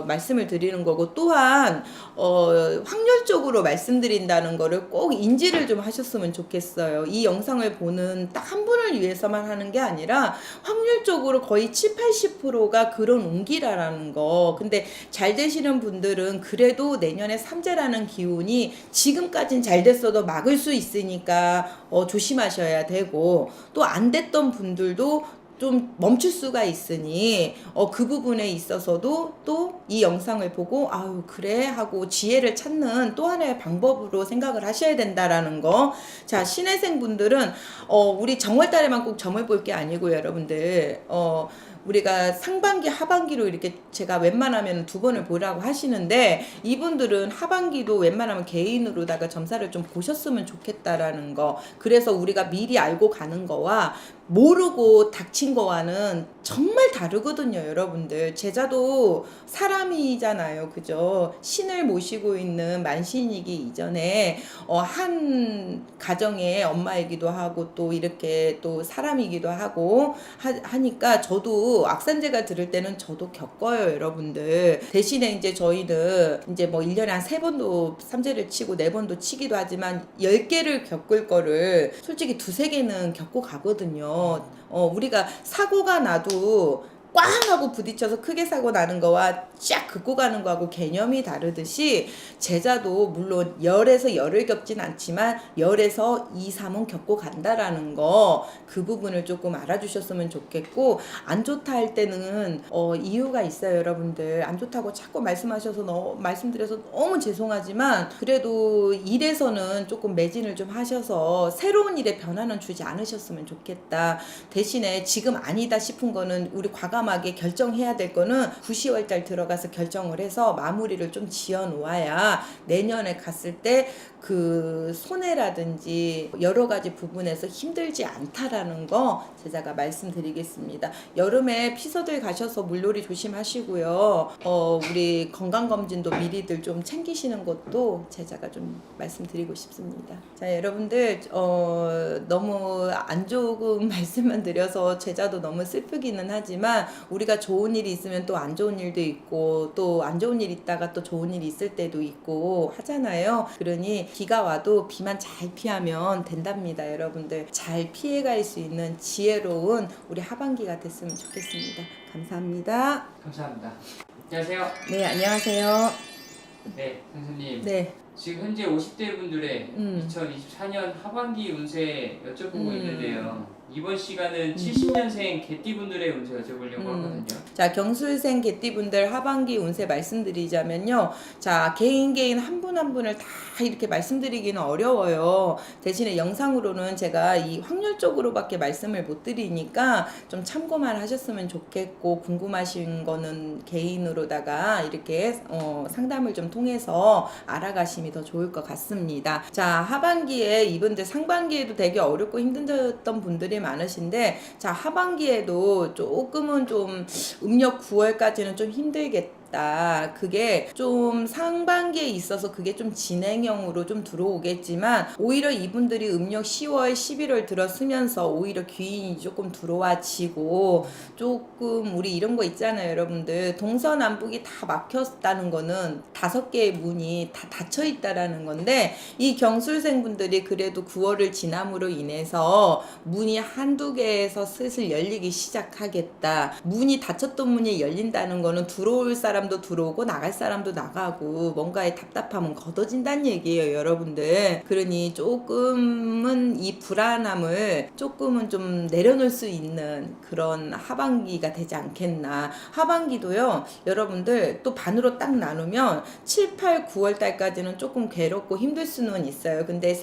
말씀을 드리는 거고 또한 확률적으로 말씀드린다는 거를 꼭 인지를 좀 하셨으면 좋겠어요. 이 영상을 보는 딱 한 분을 위해서만 하는 게 아니라 확률적으로 거의 70-80%가 그런 운기라는 거. 근데 잘 되시는 분들은 그래도 내년에 삼재라는 기운이 지금까진 잘 됐어도 막을 수 있으니까 조심하셔야 되고 또 안 됐던 분들도 좀 멈출 수가 있으니 그 부분에 있어서도 또 이 영상을 보고 아유 그래 하고 지혜를 찾는 또 하나의 방법으로 생각을 하셔야 된다라는 거. 자, 신혜생 분들은 우리 정월달에만 꼭 점을 볼 게 아니고 여러분들 우리가 상반기 하반기로 이렇게 제가 웬만하면 두 번을 보라고 하시는데 이분들은 하반기도 웬만하면 개인으로다가 점사를 좀 보셨으면 좋겠다라는 거. 그래서 우리가 미리 알고 가는 거와 모르고 닥친 거와는 정말 다르거든요, 여러분들. 제자도 사람이잖아요, 그죠? 신을 모시고 있는 만신이기 이전에 한 가정의 엄마이기도 하고 또 이렇게 또 사람이기도 하고 하니까 저도 악산제가 들을 때는 저도 겪어요, 여러분들. 대신에 이제 저희는 이제 뭐 1년에 한 3번도 삼재를 치고 4번도 치기도 하지만 10개를 겪을 거를 솔직히 2-3개는 겪고 가거든요. 우리가 사고가 나도 꽝 하고 부딪혀서 크게 사고 나는 거와 쫙 긋고 가는 거하고 개념이 다르듯이 제자도 물론 열에서 열을 겪진 않지만 열에서 2, 3은 겪고 간다라는 거, 그 부분을 조금 알아주셨으면 좋겠고, 안 좋다 할 때는 이유가 있어요, 여러분들. 안 좋다고 자꾸 말씀드려서 너무 죄송하지만 그래도 일에서는 조금 매진을 좀 하셔서 새로운 일에 변화는 주지 않으셨으면 좋겠다. 대신에 지금 아니다 싶은 거는 우리 과감하게 결정해야 될 거는 9, 10월 달 들어가서 결정을 해서 마무리를 좀 지어 놓아야 내년에 갔을 때 그 손해라든지 여러 가지 부분에서 힘들지 않다라는 거 제자가 말씀드리겠습니다. 여름에 피서들 가셔서 물놀이 조심하시고요. 우리 건강검진도 미리들 좀 챙기시는 것도 제자가 좀 말씀드리고 싶습니다. 자, 여러분들 너무 안 좋은 말씀만 드려서 제자도 너무 슬프기는 하지만 우리가 좋은 일이 있으면 또 안 좋은 일도 있고 또 안 좋은 일 있다가 또 좋은 일이 있을 때도 있고 하잖아요. 그러니 비가 와도 비만 잘 피하면 된답니다, 여러분들. 잘 피해갈 수 있는 지혜로운 우리 하반기가 됐으면 좋겠습니다. 감사합니다. 감사합니다. 안녕하세요. 네, 안녕하세요. 네, 선생님. 네. 지금 현재 50대 분들의 2024년 하반기 운세 여쭤보고 있는데요. 이번 시간은 70년생 개띠분들의 운세 여쭤보려고 하거든요. 자, 경술생 개띠분들 하반기 운세 말씀드리자면요. 자, 개인 한 분 한 분을 다 이렇게 말씀드리기는 어려워요. 대신에 영상으로는 제가 이 확률적으로밖에 말씀을 못 드리니까 좀 참고만 하셨으면 좋겠고, 궁금하신 거는 개인으로다가 이렇게 상담을 좀 통해서 알아가심이 더 좋을 것 같습니다. 자, 하반기에 이분들 상반기에도 되게 어렵고 힘들었던 분들이 많으신데, 자, 하반기에도 조금은 좀 음력 9월까지는 좀 힘들겠다. 그게 좀 상반기에 있어서 그게 좀 진행형으로 좀 들어오겠지만 오히려 이분들이 음력 10월 11월 들어서면서 오히려 귀인이 조금 들어와지고, 조금 우리 이런 거 있잖아요, 여러분들. 동서남북이 다 막혔다는 거는 5개의 문이 다 닫혀 있다라는 건데, 이 경술생 분들이 그래도 9월을 지남으로 인해서 문이 한두 개에서 슬슬 열리기 시작하겠다. 문이 닫혔던 문이 열린다는 거는 들어올 사람도 들어오고 나갈 사람도 나가고 뭔가의 답답함은 걷어진다는 얘기예요, 여러분들. 그러니 조금은 이 불안함을 조금은 좀 내려놓을 수 있는 그런 하반기가 되지 않겠나. 하반기도요, 여러분들 또 반으로 딱 나누면 7, 8, 9월 달까지는 조금 괴롭고 힘들 수는 있어요. 근데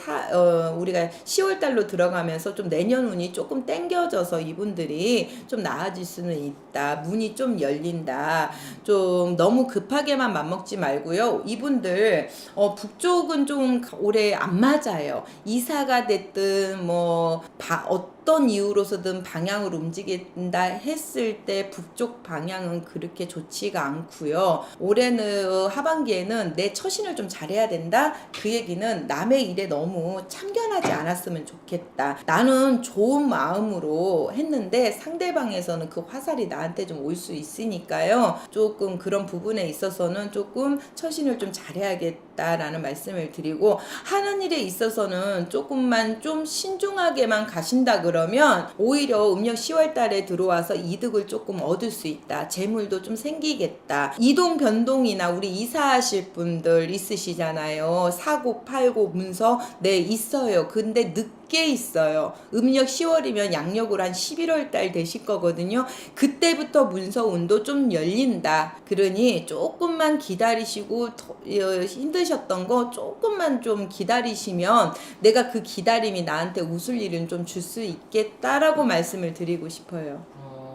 우리가 10월 달로 들어가면서 좀 내년 운이 조금 땡겨져서 이분들이 좀 나아질 수는 있다. 문이 좀 열린다. 좀 너무 급하게만 맘먹지 말고요. 이분들 북쪽은 좀 올해 안 맞아요. 이사가 됐든 뭐 어떤 이유로서든 방향을 움직인다 했을 때 북쪽 방향은 그렇게 좋지가 않고요. 올해는 하반기에는 내 처신을 좀 잘해야 된다. 그 얘기는 남의 일에 너무 참견하지 않았으면 좋겠다. 나는 좋은 마음으로 했는데 상대방에서는 그 화살이 나한테 좀 올 수 있으니까요. 조금 그런 부분에 있어서는 조금 처신을 좀 잘해야겠다라는 말씀을 드리고, 하는 일에 있어서는 조금만 좀 신중하게만 가신다 그러면 오히려 음력 10월 달에 들어와서 이득을 조금 얻을 수 있다. 재물도 좀 생기겠다. 이동 변동이나 우리 이사하실 분들 있으시잖아요. 사고 팔고 문서 네 있어요. 근데 늦게 있어요. 음력 10월이면 양력으로 한 11월 달 되실 거거든요. 그때부터 문서 운도 좀 열린다. 그러니 조금만 기다리시고 힘드셨던 거 조금만 좀 기다리시면 내가 그 기다림이 나한테 웃을 일은 좀 줄 수 있겠다라고 말씀을 드리고 싶어요.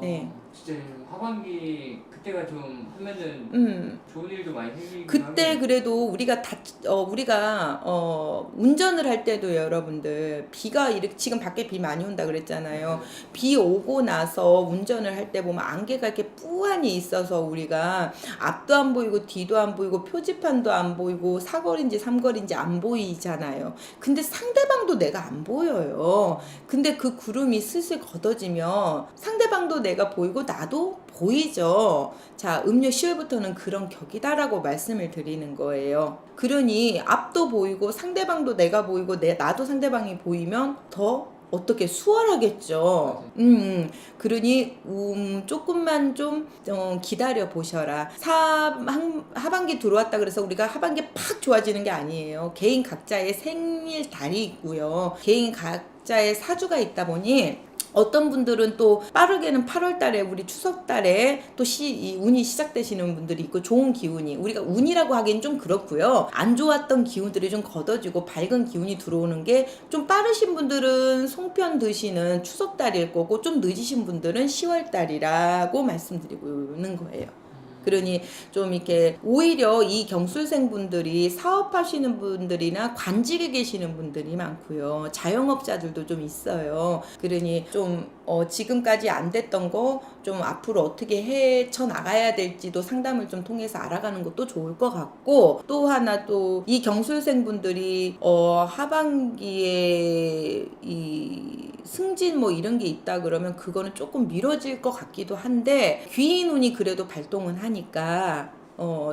네. 진짜 하반기 그때가 좀 하면은 좋은 일도 많이 생기긴 그때 하겠네요. 그래도 우리가 운전을 할 때도 여러분들 비가 이렇게 지금 밖에 비 많이 온다 그랬잖아요. 비 오고 나서 운전을 할 때 보면 안개가 이렇게 뿌안이 있어서 우리가 앞도 안 보이고 뒤도 안 보이고 표지판도 안 보이고 사거리인지 삼거리인지 안 보이잖아요. 근데 상대방도 내가 안 보여요. 근데 그 구름이 슬슬 걷어지면 상대방도 내가 보이고 나도 보이죠. 자, 음료 10월부터는 그런 격이다라고 말씀을 드리는 거예요. 그러니 앞도 보이고 상대방도 내가 보이고 나도 상대방이 보이면 더 어떻게 수월하겠죠. 그러니 조금만 좀 기다려 보셔라. 하반기 들어왔다 그래서 우리가 하반기 팍 좋아지는 게 아니에요. 개인 각자의 생일 달이 있고요. 개인 각자의 사주가 있다 보니 어떤 분들은 또 빠르게는 8월 달에 우리 추석 달에 또 이 운이 시작되시는 분들이 있고 좋은 기운이 우리가 운이라고 하기엔 좀 그렇고요. 안 좋았던 기운들이 좀 걷어지고 밝은 기운이 들어오는 게 좀 빠르신 분들은 송편 드시는 추석 달일 거고 좀 늦으신 분들은 10월 달이라고 말씀드리고 있는 거예요. 그러니 좀 이렇게 오히려 이 경술생 분들이 사업하시는 분들이나 관직에 계시는 분들이 많고요. 자영업자들도 좀 있어요. 그러니 좀 지금까지 안 됐던 거 좀 앞으로 어떻게 헤쳐 나가야 될지도 상담을 좀 통해서 알아가는 것도 좋을 것 같고, 또 하나 또 이 경술생 분들이 하반기에 이 승진 뭐 이런 게 있다 그러면 그거는 조금 미뤄질 것 같기도 한데 귀인 운이 그래도 발동은 하니까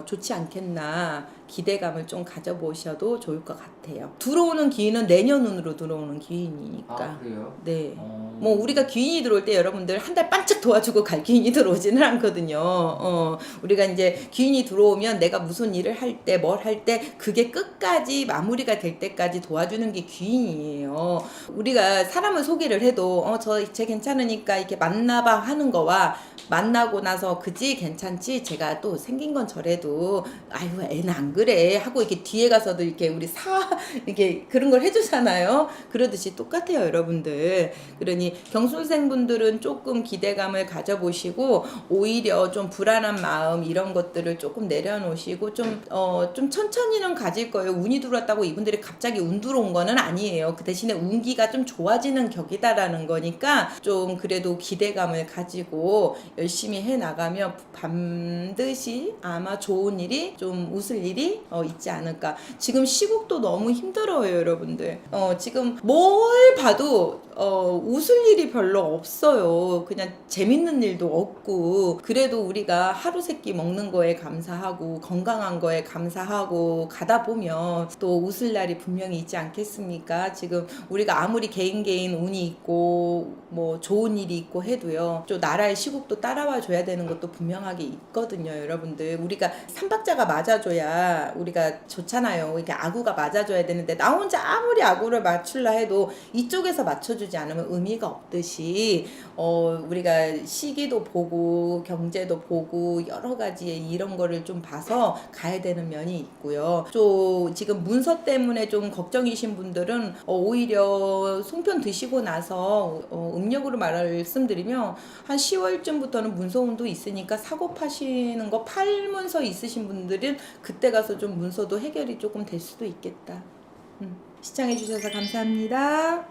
좋지 않겠나 기대감을 좀 가져보셔도 좋을 것 같아요. 들어오는 기인은 내년 운으로 들어오는 기인이니까. 아, 그래요? 네. 뭐 우리가 귀인이 들어올 때 여러분들 한 달 반짝 도와주고 갈 귀인이 들어오지는 않거든요. 우리가 이제 귀인이 들어오면 내가 무슨 일을 할 때 뭘 할 때 그게 끝까지 마무리가 될 때까지 도와주는 게 귀인이에요. 우리가 사람을 소개를 해도 쟤 괜찮으니까 이렇게 만나봐 하는 거와 만나고 나서 그지 괜찮지 제가 또 생긴 건 저래도 아유 애는 안 그래 하고 이렇게 뒤에 가서도 이렇게 우리 이렇게 그런 걸 해주잖아요. 그러듯이 똑같아요 여러분들. 그러니 경술생분들은 조금 기대감을 가져보시고 오히려 좀 불안한 마음 이런 것들을 조금 내려놓으시고 좀 천천히는 가질 거예요. 운이 들어왔다고 이분들이 갑자기 운 들어온 거는 아니에요. 그 대신에 운기가 좀 좋아지는 격이다라는 거니까 좀 그래도 기대감을 가지고 열심히 해나가면 반드시 아마 좋은 일이 좀 웃을 일이 있지 않을까. 지금 시국도 너무 힘들어요 여러분들. 지금 뭘 봐도 웃을 일이 별로 없어요. 그냥 재밌는 일도 없고 그래도 우리가 하루 세끼 먹는 거에 감사하고 건강한 거에 감사하고 가다 보면 또 웃을 날이 분명히 있지 않겠습니까? 지금 우리가 아무리 개인 운이 있고 뭐 좋은 일이 있고 해도요. 또 나라의 시국도 따라와 줘야 되는 것도 분명하게 있거든요 여러분들. 우리가 삼박자가 맞아줘야 우리가 좋잖아요. 이게 아구가 맞아줘야 되는데 나 혼자 아무리 아구를 맞출라 해도 이쪽에서 맞춰주지 않으면 의미가 없듯이 우리가 시기도 보고 경제도 보고 여러 가지의 이런 거를 좀 봐서 가야 되는 면이 있고요. 또 지금 문서 때문에 좀 걱정이신 분들은 오히려 송편 드시고 나서 음력으로 말씀드리면 한 10월쯤부터는 문서운도 있으니까 사고 파시는 거 팔문서 있으신 분들은 그때 가서 좀 문서도 해결이 조금 될 수도 있겠다. 시청해주셔서 감사합니다.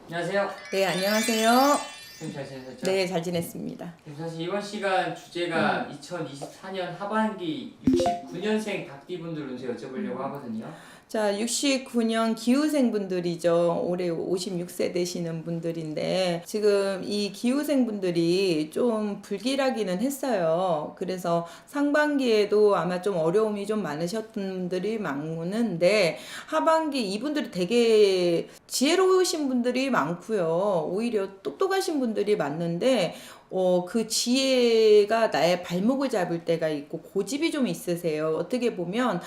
안녕하세요. 네, 안녕하세요. 선생님 잘 지내셨죠? 네, 잘 지냈습니다. 사실 이번 시간 주제가 2024년 하반기 69년생 닭띠분들 운세 여쭤보려고 하거든요. 자, 69년 기후생 분들이죠. 올해 56세 되시는 분들인데 지금 이 기후생 분들이 좀 불길하기는 했어요. 그래서 상반기에도 아마 좀 어려움이 좀 많으셨던 분들이 많은데 하반기 이분들이 되게 지혜로우신 분들이 많고요. 오히려 똑똑하신 분들이 많는데 그 지혜가 나의 발목을 잡을 때가 있고 고집이 좀 있으세요. 어떻게 보면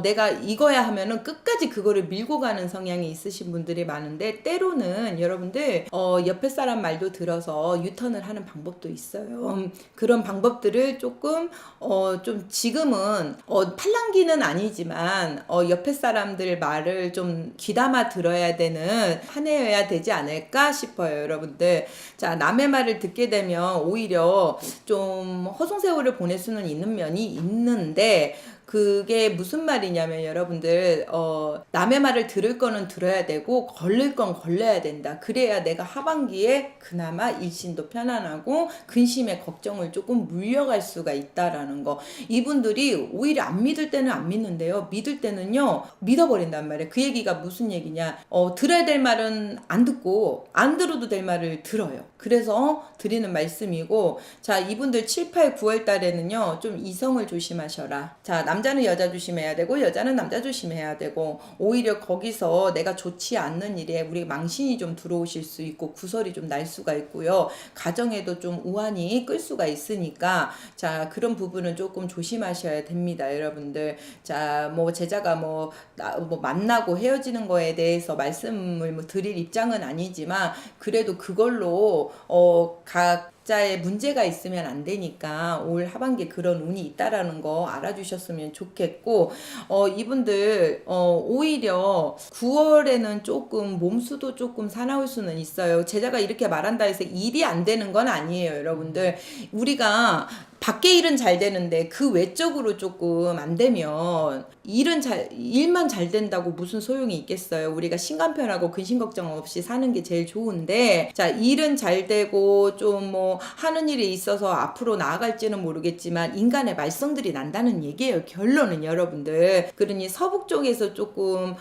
내가 이거야 하면은 끝까지 그거를 밀고 가는 성향이 있으신 분들이 많은데 때로는 여러분들 옆에 사람 말도 들어서 유턴을 하는 방법도 있어요. 그런 방법들을 조금 좀 지금은 팔랑귀는 아니지만 옆에 사람들 말을 좀 귀담아 들어야 되는 한 해여야 되지 않을까 싶어요. 여러분들 자 남의 말을 듣게 되면 하면 오히려 좀 허송세월을 보낼 수는 있는 면이 있는데, 그게 무슨 말이냐면 여러분들 남의 말을 들을 거는 들어야 되고 걸릴 건 걸려야 된다. 그래야 내가 하반기에 그나마 일신도 편안하고 근심의 걱정을 조금 물려갈 수가 있다라는 거. 이분들이 오히려 안 믿을 때는 안 믿는데요, 믿을 때는요 믿어버린단 말이에요. 그 얘기가 무슨 얘기냐, 들어야 될 말은 안 듣고 안 들어도 될 말을 들어요. 그래서 드리는 말씀이고, 자, 이분들 7, 8, 9월 달에는요 좀 이성을 조심하셔라. 자, 남자는 여자 조심해야 되고 여자는 남자 조심해야 되고, 오히려 거기서 내가 좋지 않는 일에 우리 망신이 좀 들어오실 수 있고 구설이 좀 날 수가 있고요, 가정에도 좀 우환이 끌 수가 있으니까, 자, 그런 부분은 조금 조심하셔야 됩니다, 여러분들. 자, 뭐 제자가 뭐 만나고 헤어지는 거에 대해서 말씀을 뭐 드릴 입장은 아니지만, 그래도 그걸로 각자의 문제가 있으면 안 되니까 올 하반기에 그런 운이 있다라는 거 알아주셨으면 좋겠고, 이분들 오히려 9월에는 조금 몸수도 조금 사나울 수는 있어요. 제자가 이렇게 말한다 해서 일이 안 되는 건 아니에요, 여러분들. 우리가 밖에 일은 잘 되는데 그 외적으로 조금 안 되면 일만 잘 된다고 무슨 소용이 있겠어요. 우리가 신간편하고 근심 걱정 없이 사는 게 제일 좋은데, 자, 일은 잘 되고 좀 뭐 하는 일이 있어서 앞으로 나아갈지는 모르겠지만 인간의 말썽들이 난다는 얘기예요, 결론은, 여러분들. 그러니 서북 쪽에서 조금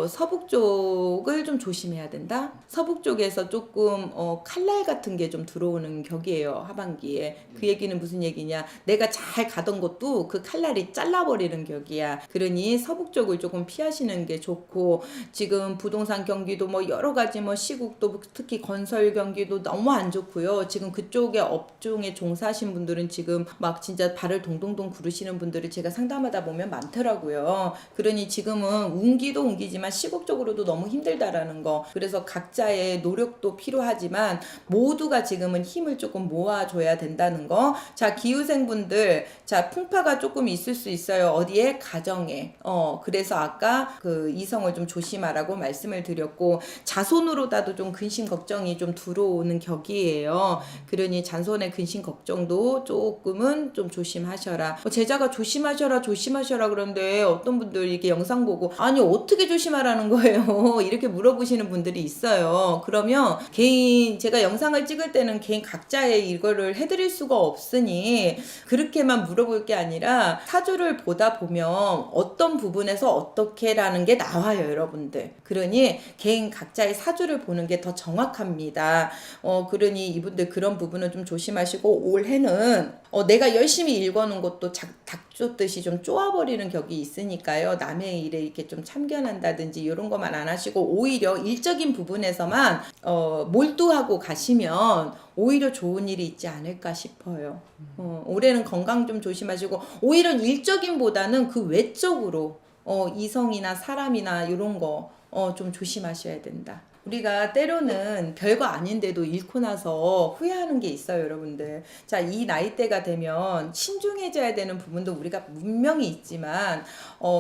서북 쪽을 좀 조심해야 된다. 서북 쪽에서 조금 칼날 같은 게 좀 들어오는 격이에요, 하반기에. 그 얘기는 무슨 얘기냐, 내가 잘 가던 것도 그 칼날이 잘라버리는 격이야. 그러니 서북 쪽을 조금 피하시는 게 좋고, 지금 부동산 경기도 뭐 여러 가지 뭐 시국도 특히 건설 경기도 너무 안 좋고요. 지금 그쪽에 업종에 종사하신 분들은 지금 막 진짜 발을 동동동 구르시는 분들이 제가 상담하다 보면 많더라고요. 그러니 지금은 운기도 운기지만 시국적으로도 너무 힘들다라는 거. 그래서 각자의 노력도 필요하지만 모두가 지금은 힘을 조금 모아줘야 된다는 거. 자, 기후생분들, 자, 풍파가 조금 있을 수 있어요. 어디에? 가정에. 그래서 아까 그 이성을 좀 조심하라고 말씀을 드렸고, 자손으로다도 좀 근심 걱정이 좀 들어오는 격이에요. 그러니 자손의 근심 걱정도 조금은 좀 조심하셔라. 제자가 조심하셔라 그런데 어떤 분들 이렇게 영상 보고 아니 어떻게 조심하라는 거예요 이렇게 물어보시는 분들이 있어요. 그러면 제가 영상을 찍을 때는 개인 각자의 이거를 해드릴 수가 없으니 그렇게만 물어볼 게 아니라 사주를 보다 보면 어떤 부분에서 어떻게라는 게 나와요, 여러분들. 그러니 개인 각자의 사주를 보는 게 더 정확합니다. 그러니 이분들 그런 부분은 좀 조심하시고, 올해는 내가 열심히 읽어놓은 것도 닭쫓듯이 좀 쪼아버리는 격이 있으니까요. 남의 일에 이렇게 좀 참견한다든지 이런 것만 안 하시고 오히려 일적인 부분에서만 몰두하고 가시면 오히려 좋은 일이 있지 않을까 싶어요. 올해는 건강 좀 조심하시고, 오히려 일적인보다는 그 외적으로 이성이나 사람이나 이런 거 좀 조심하셔야 된다. 우리가 때로는 별거 아닌데도 잃고 나서 후회하는 게 있어요, 여러분들. 자, 이 나이대가 되면 신중해져야 되는 부분도 우리가 분명히 있지만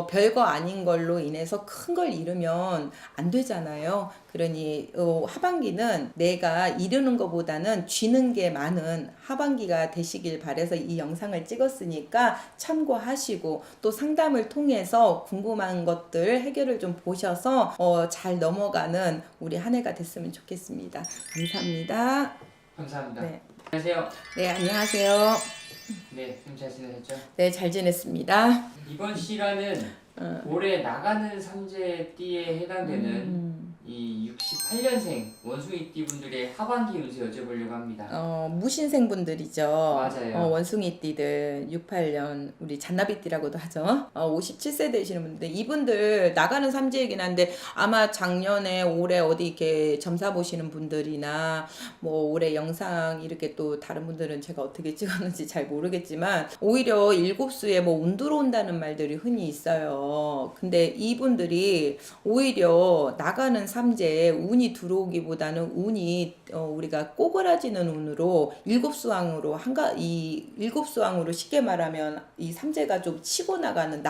별거 아닌 걸로 인해서 큰 걸 잃으면 안 되잖아요. 그러니 하반기는 내가 이루는 것보다는 쥐는 게 많은 하반기가 되시길 바라서 이 영상을 찍었으니까 참고하시고, 또 상담을 통해서 궁금한 것들 해결을 좀 보셔서 잘 넘어가는 우리 한 해가 됐으면 좋겠습니다. 감사합니다. 감사합니다. 네. 안녕하세요. 네, 안녕하세요. 네, 좀 잘 지내셨죠? 네, 잘 지냈습니다. 이번 시간은 올해 나가는 삼재띠에 해당되는 이 68년생 원숭이띠 분들의 하반기 운세 여쭤보려고 합니다. 무신생분들이죠. 맞아요. 원숭이띠들 68년 우리 잔나비띠라고도 하죠. 57세 되시는 분들, 이분들 나가는 삼재이긴 한데 아마 작년에 올해 어디 이렇게 점사 보시는 분들이나 뭐 올해 영상 이렇게 또 다른 분들은 제가 어떻게 찍었는지 잘 모르겠지만 오히려 일곱수에 뭐 운 들어온다는 말들이 흔히 있어요. 근데 이분들이 오히려 나가는 삼재에 운이 운이 들어오기보다는 운이 우리가 꼬그라지는 운으로 일곱수왕으로 이 일곱수왕으로 쉽게 말하면 이 삼재가 좀 치고 나가는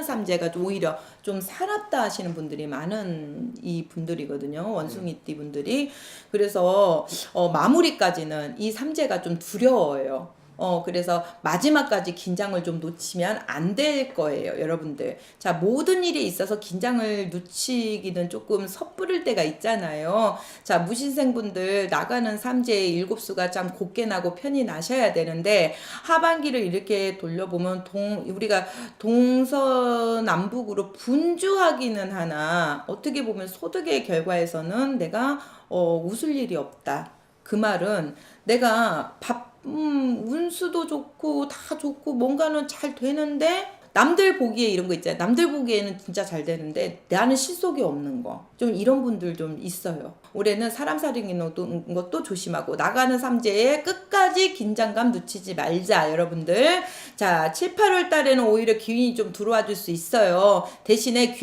삼재가 오히려 좀 사납다 하시는 분들이 많은 이 분들이거든요. 원숭이띠 분들이. 그래서 마무리까지는 이 삼재가 좀 두려워요. 그래서 마지막까지 긴장을 좀 놓치면 안 될 거예요, 여러분들. 자, 모든 일에 있어서 긴장을 놓치기는 조금 섣부를 때가 있잖아요. 자, 무신생분들 나가는 삼재의 일곱수가 참 곱게 나고 편히 나셔야 되는데, 하반기를 이렇게 돌려보면 우리가 동서남북으로 분주하기는 하나, 어떻게 보면 소득의 결과에서는 내가 웃을 일이 없다. 그 말은 내가 운수도 좋고 다 좋고 뭔가는 잘 되는데 남들 보기에 이런 거 있잖아요. 남들 보기에는 진짜 잘 되는데 나는 실속이 없는 거. 좀 이런 분들 좀 있어요. 올해는 사람 사귀는 것도 조심하고 나가는 삼재에 끝까지 긴장감 놓치지 말자, 여러분들. 자, 7, 8월 달에는 오히려 귀인이 좀 들어와 줄 수 있어요. 대신에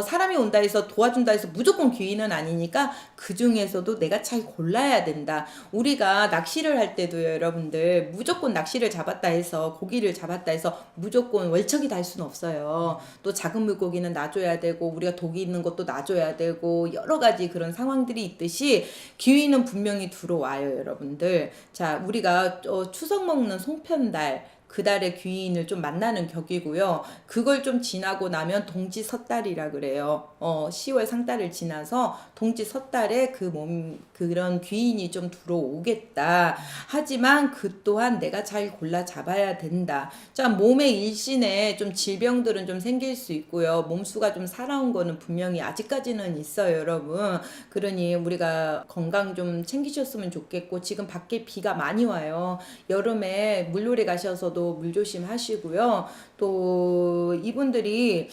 사람이 온다 해서 도와준다 해서 무조건 귀인은 아니니까 그 중에서도 내가 잘 골라야 된다. 우리가 낚시를 할 때도요, 여러분들. 무조건 낚시를 잡았다 해서 고기를 잡았다 해서 무조건 월척이 달 수는 없어요. 또 작은 물고기는 놔줘야 되고 우리가 독이 있는 것도 놔줘야 되고 여러 가지 그런 상황들이 있듯이 기회는 분명히 들어와요, 여러분들. 자, 우리가 추석 먹는 송편달 그 달의 귀인을 좀 만나는 격이고요. 그걸 좀 지나고 나면 동지 섣달이라 그래요. 10월 상달을 지나서 동지 섣달에 그런 귀인이 좀 들어오겠다. 하지만 그 또한 내가 잘 골라 잡아야 된다. 자, 몸의 일신에 좀 질병들은 좀 생길 수 있고요. 몸수가 좀 살아온 거는 분명히 아직까지는 있어요, 여러분. 그러니 우리가 건강 좀 챙기셨으면 좋겠고, 지금 밖에 비가 많이 와요. 여름에 물놀이 가셔서도 물 조심하시고요. 또 이분들이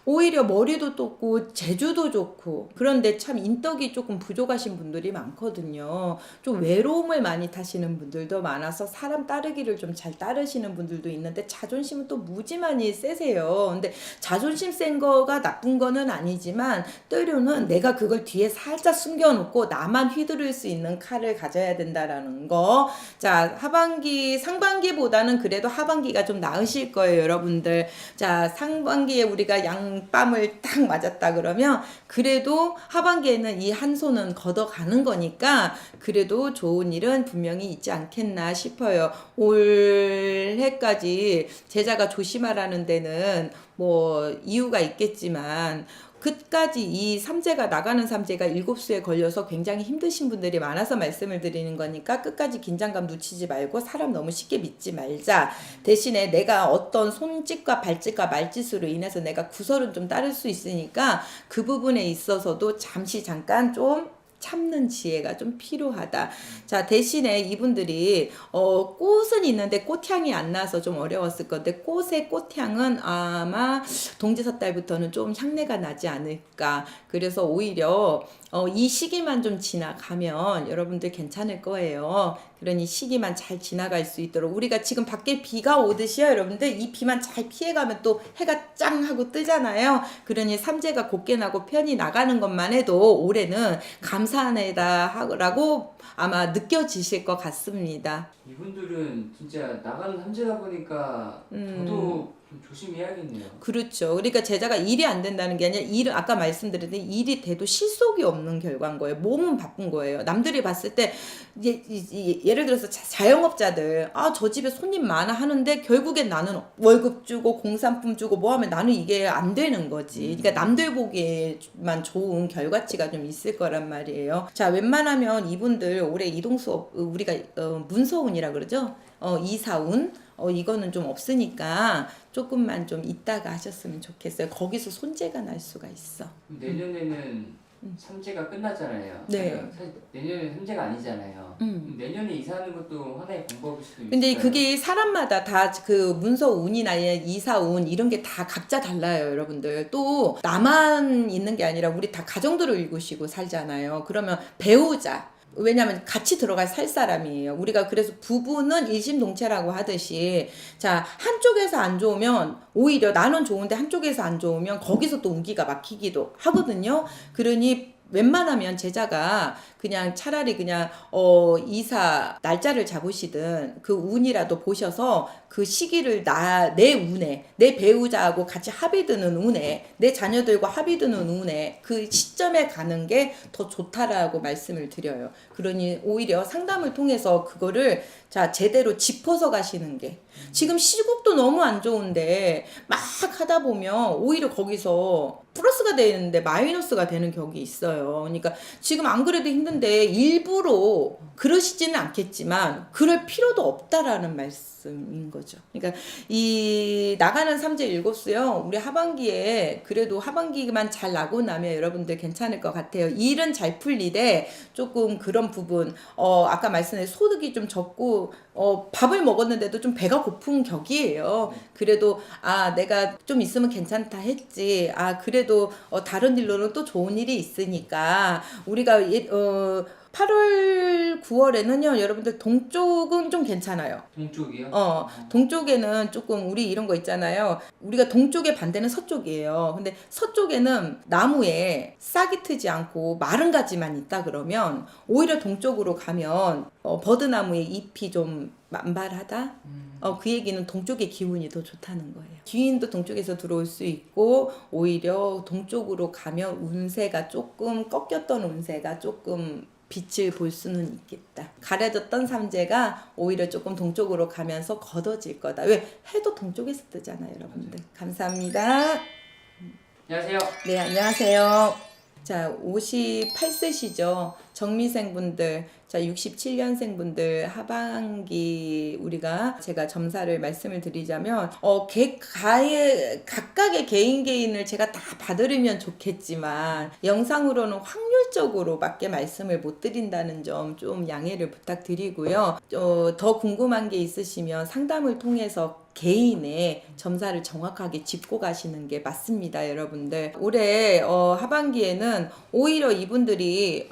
오히려 머리도 tốt고 재주도 좋고 그런데 참 인덕이 조금 부족하신 분들이 많거든요. 좀 외로움을 많이 타시는 분들도 많아서 사람 따르기를 좀 잘 따르시는 분들도 있는데 자존심은 또 무지만이 세세요. 근데 자존심 센 거가 나쁜 거는 아니지만 때로는 내가 그걸 뒤에 살짝 숨겨놓고 나만 휘두를 수 있는 칼을 가져야 된다라는 거. 자, 상반기보다는 그래도 하반기가 좀 나으실 거예요, 여러분들. 자, 상반기에 우리가 양밤을 딱 맞았다 그러면 그래도 하반기에는 이 한 손은 걷어가는 거니까 그래도 좋은 일은 분명히 있지 않겠나 싶어요. 올해까지 제자가 조심하라는 데는 뭐 이유가 있겠지만 끝까지 이 삼재가 나가는 삼재가 일곱수에 걸려서 굉장히 힘드신 분들이 많아서 말씀을 드리는 거니까 끝까지 긴장감 놓치지 말고 사람 너무 쉽게 믿지 말자. 대신에 내가 어떤 손짓과 발짓과 말짓으로 인해서 내가 구설은 좀 따를 수 있으니까 그 부분에 있어서도 잠깐 좀 참는 지혜가 좀 필요하다. 자, 대신에 이분들이 꽃은 있는데 꽃향이 안 나서 좀 어려웠을 건데 꽃의 꽃향은 아마 동지섣달부터는 좀 향내가 나지 않을까. 그래서 오히려 이 시기만 좀 지나가면 여러분들 괜찮을 거예요. 그러니 시기만 잘 지나갈 수 있도록 우리가 지금 밖에 비가 오듯이요, 여러분들 이 비만 잘 피해가면 또 해가 짱 하고 뜨잖아요. 그러니 삼재가 곱게 나고 편히 나가는 것만 해도 올해는 감사한 해다라고 아마 느껴지실 것 같습니다. 이분들은 진짜 나가는 삼재다 보니까 저도 좀 조심해야겠네요. 그렇죠. 그러니까 제자가 일이 안 된다는 게 아니라 일은 아까 말씀드렸는데 일이 돼도 실속이 없는 결과인 거예요. 몸은 바쁜 거예요. 남들이 봤을 때 예를 들어서 자영업자들 저 집에 손님 많아 하는데 결국엔 나는 월급 주고 공산품 주고 뭐 하면 나는 이게 안 되는 거지. 그러니까 남들 보기에만 좋은 결과치가 좀 있을 거란 말이에요. 자, 웬만하면 이분들 올해 이동수업 우리가 문서운이라 그러죠. 이사운 이거는 좀 없으니까 조금만 좀 이따가 하셨으면 좋겠어요. 거기서 손재가 날 수가 있어. 내년에는 삼재가 끝나잖아요. 네. 사실 내년에 삼재가 아니잖아요. 내년에 이사하는 것도 하나의 방법일 수도 있어요. 근데 그게 사람마다 다 그 문서운이나 이사운 이런 게 다 각자 달라요, 여러분들. 또 나만 있는 게 아니라 우리 다 가정들을 일구시고 살잖아요. 그러면 배우자. 왜냐하면 같이 들어갈 살 사람이에요. 우리가 그래서 부부는 일심동체라고 하듯이 자, 한쪽에서 안 좋으면 오히려 나는 좋은데 한쪽에서 안 좋으면 거기서 또 운기가 막히기도 하거든요. 그러니 웬만하면 제자가 그냥 차라리 그냥 이사 날짜를 잡으시든 그 운이라도 보셔서 그 시기를 내 운에, 내 배우자하고 같이 합이 드는 운에, 내 자녀들과 합이 드는 운에 그 시점에 가는 게 더 좋다라고 말씀을 드려요. 그러니 오히려 상담을 통해서 그거를 제대로 짚어서 가시는 게, 지금 시국도 너무 안 좋은데 막 하다 보면 오히려 거기서 플러스가 되는데 마이너스가 되는 격이 있어요. 그러니까 지금 안 그래도 힘든데 일부러 그러시지는 않겠지만 그럴 필요도 없다라는 말씀인 거죠. 그러니까 이 나가는 삼재 일곱수요, 우리 하반기에 그래도 하반기만 잘 나고 나면 여러분들 괜찮을 것 같아요. 일은 잘 풀리되 조금 그런 부분, 아까 말씀드린 소득이 좀 적고 밥을 먹었는데도 좀 배가 고픈 격이에요. 그래도 내가 좀 있으면 괜찮다 했지. 그래도 다른 일로는 또 좋은 일이 있으니까 우리가 8월, 9월에는요, 여러분들 동쪽은 좀 괜찮아요. 동쪽이요? 동쪽에는 조금 우리 이런 거 있잖아요. 우리가 동쪽의 반대는 서쪽이에요. 근데 서쪽에는 나무에 싹이 트지 않고 마른 가지만 있다 그러면 오히려 동쪽으로 가면 버드나무의 잎이 좀 만발하다? 그 얘기는 동쪽의 기운이 더 좋다는 거예요. 귀인도 동쪽에서 들어올 수 있고 오히려 동쪽으로 가면 운세가 조금 꺾였던 운세가 조금 빛을 볼 수는 있겠다. 가려졌던 삼재가 오히려 조금 동쪽으로 가면서 걷어질 거다. 왜? 해도 동쪽에서 뜨잖아요, 여러분들. 감사합니다. 안녕하세요. 네, 안녕하세요. 자, 58세시죠. 정미생분들, 67년생분들 하반기 제가 점사를 말씀을 드리자면 각각의 개인을 제가 다 봐드리면 좋겠지만 영상으로는 확률적으로밖에 말씀을 못 드린다는 점 좀 양해를 부탁드리고요. 더 궁금한 게 있으시면 상담을 통해서 개인의 점사를 정확하게 짚고 가시는 게 맞습니다, 여러분들. 올해 하반기에는 오히려 이분들이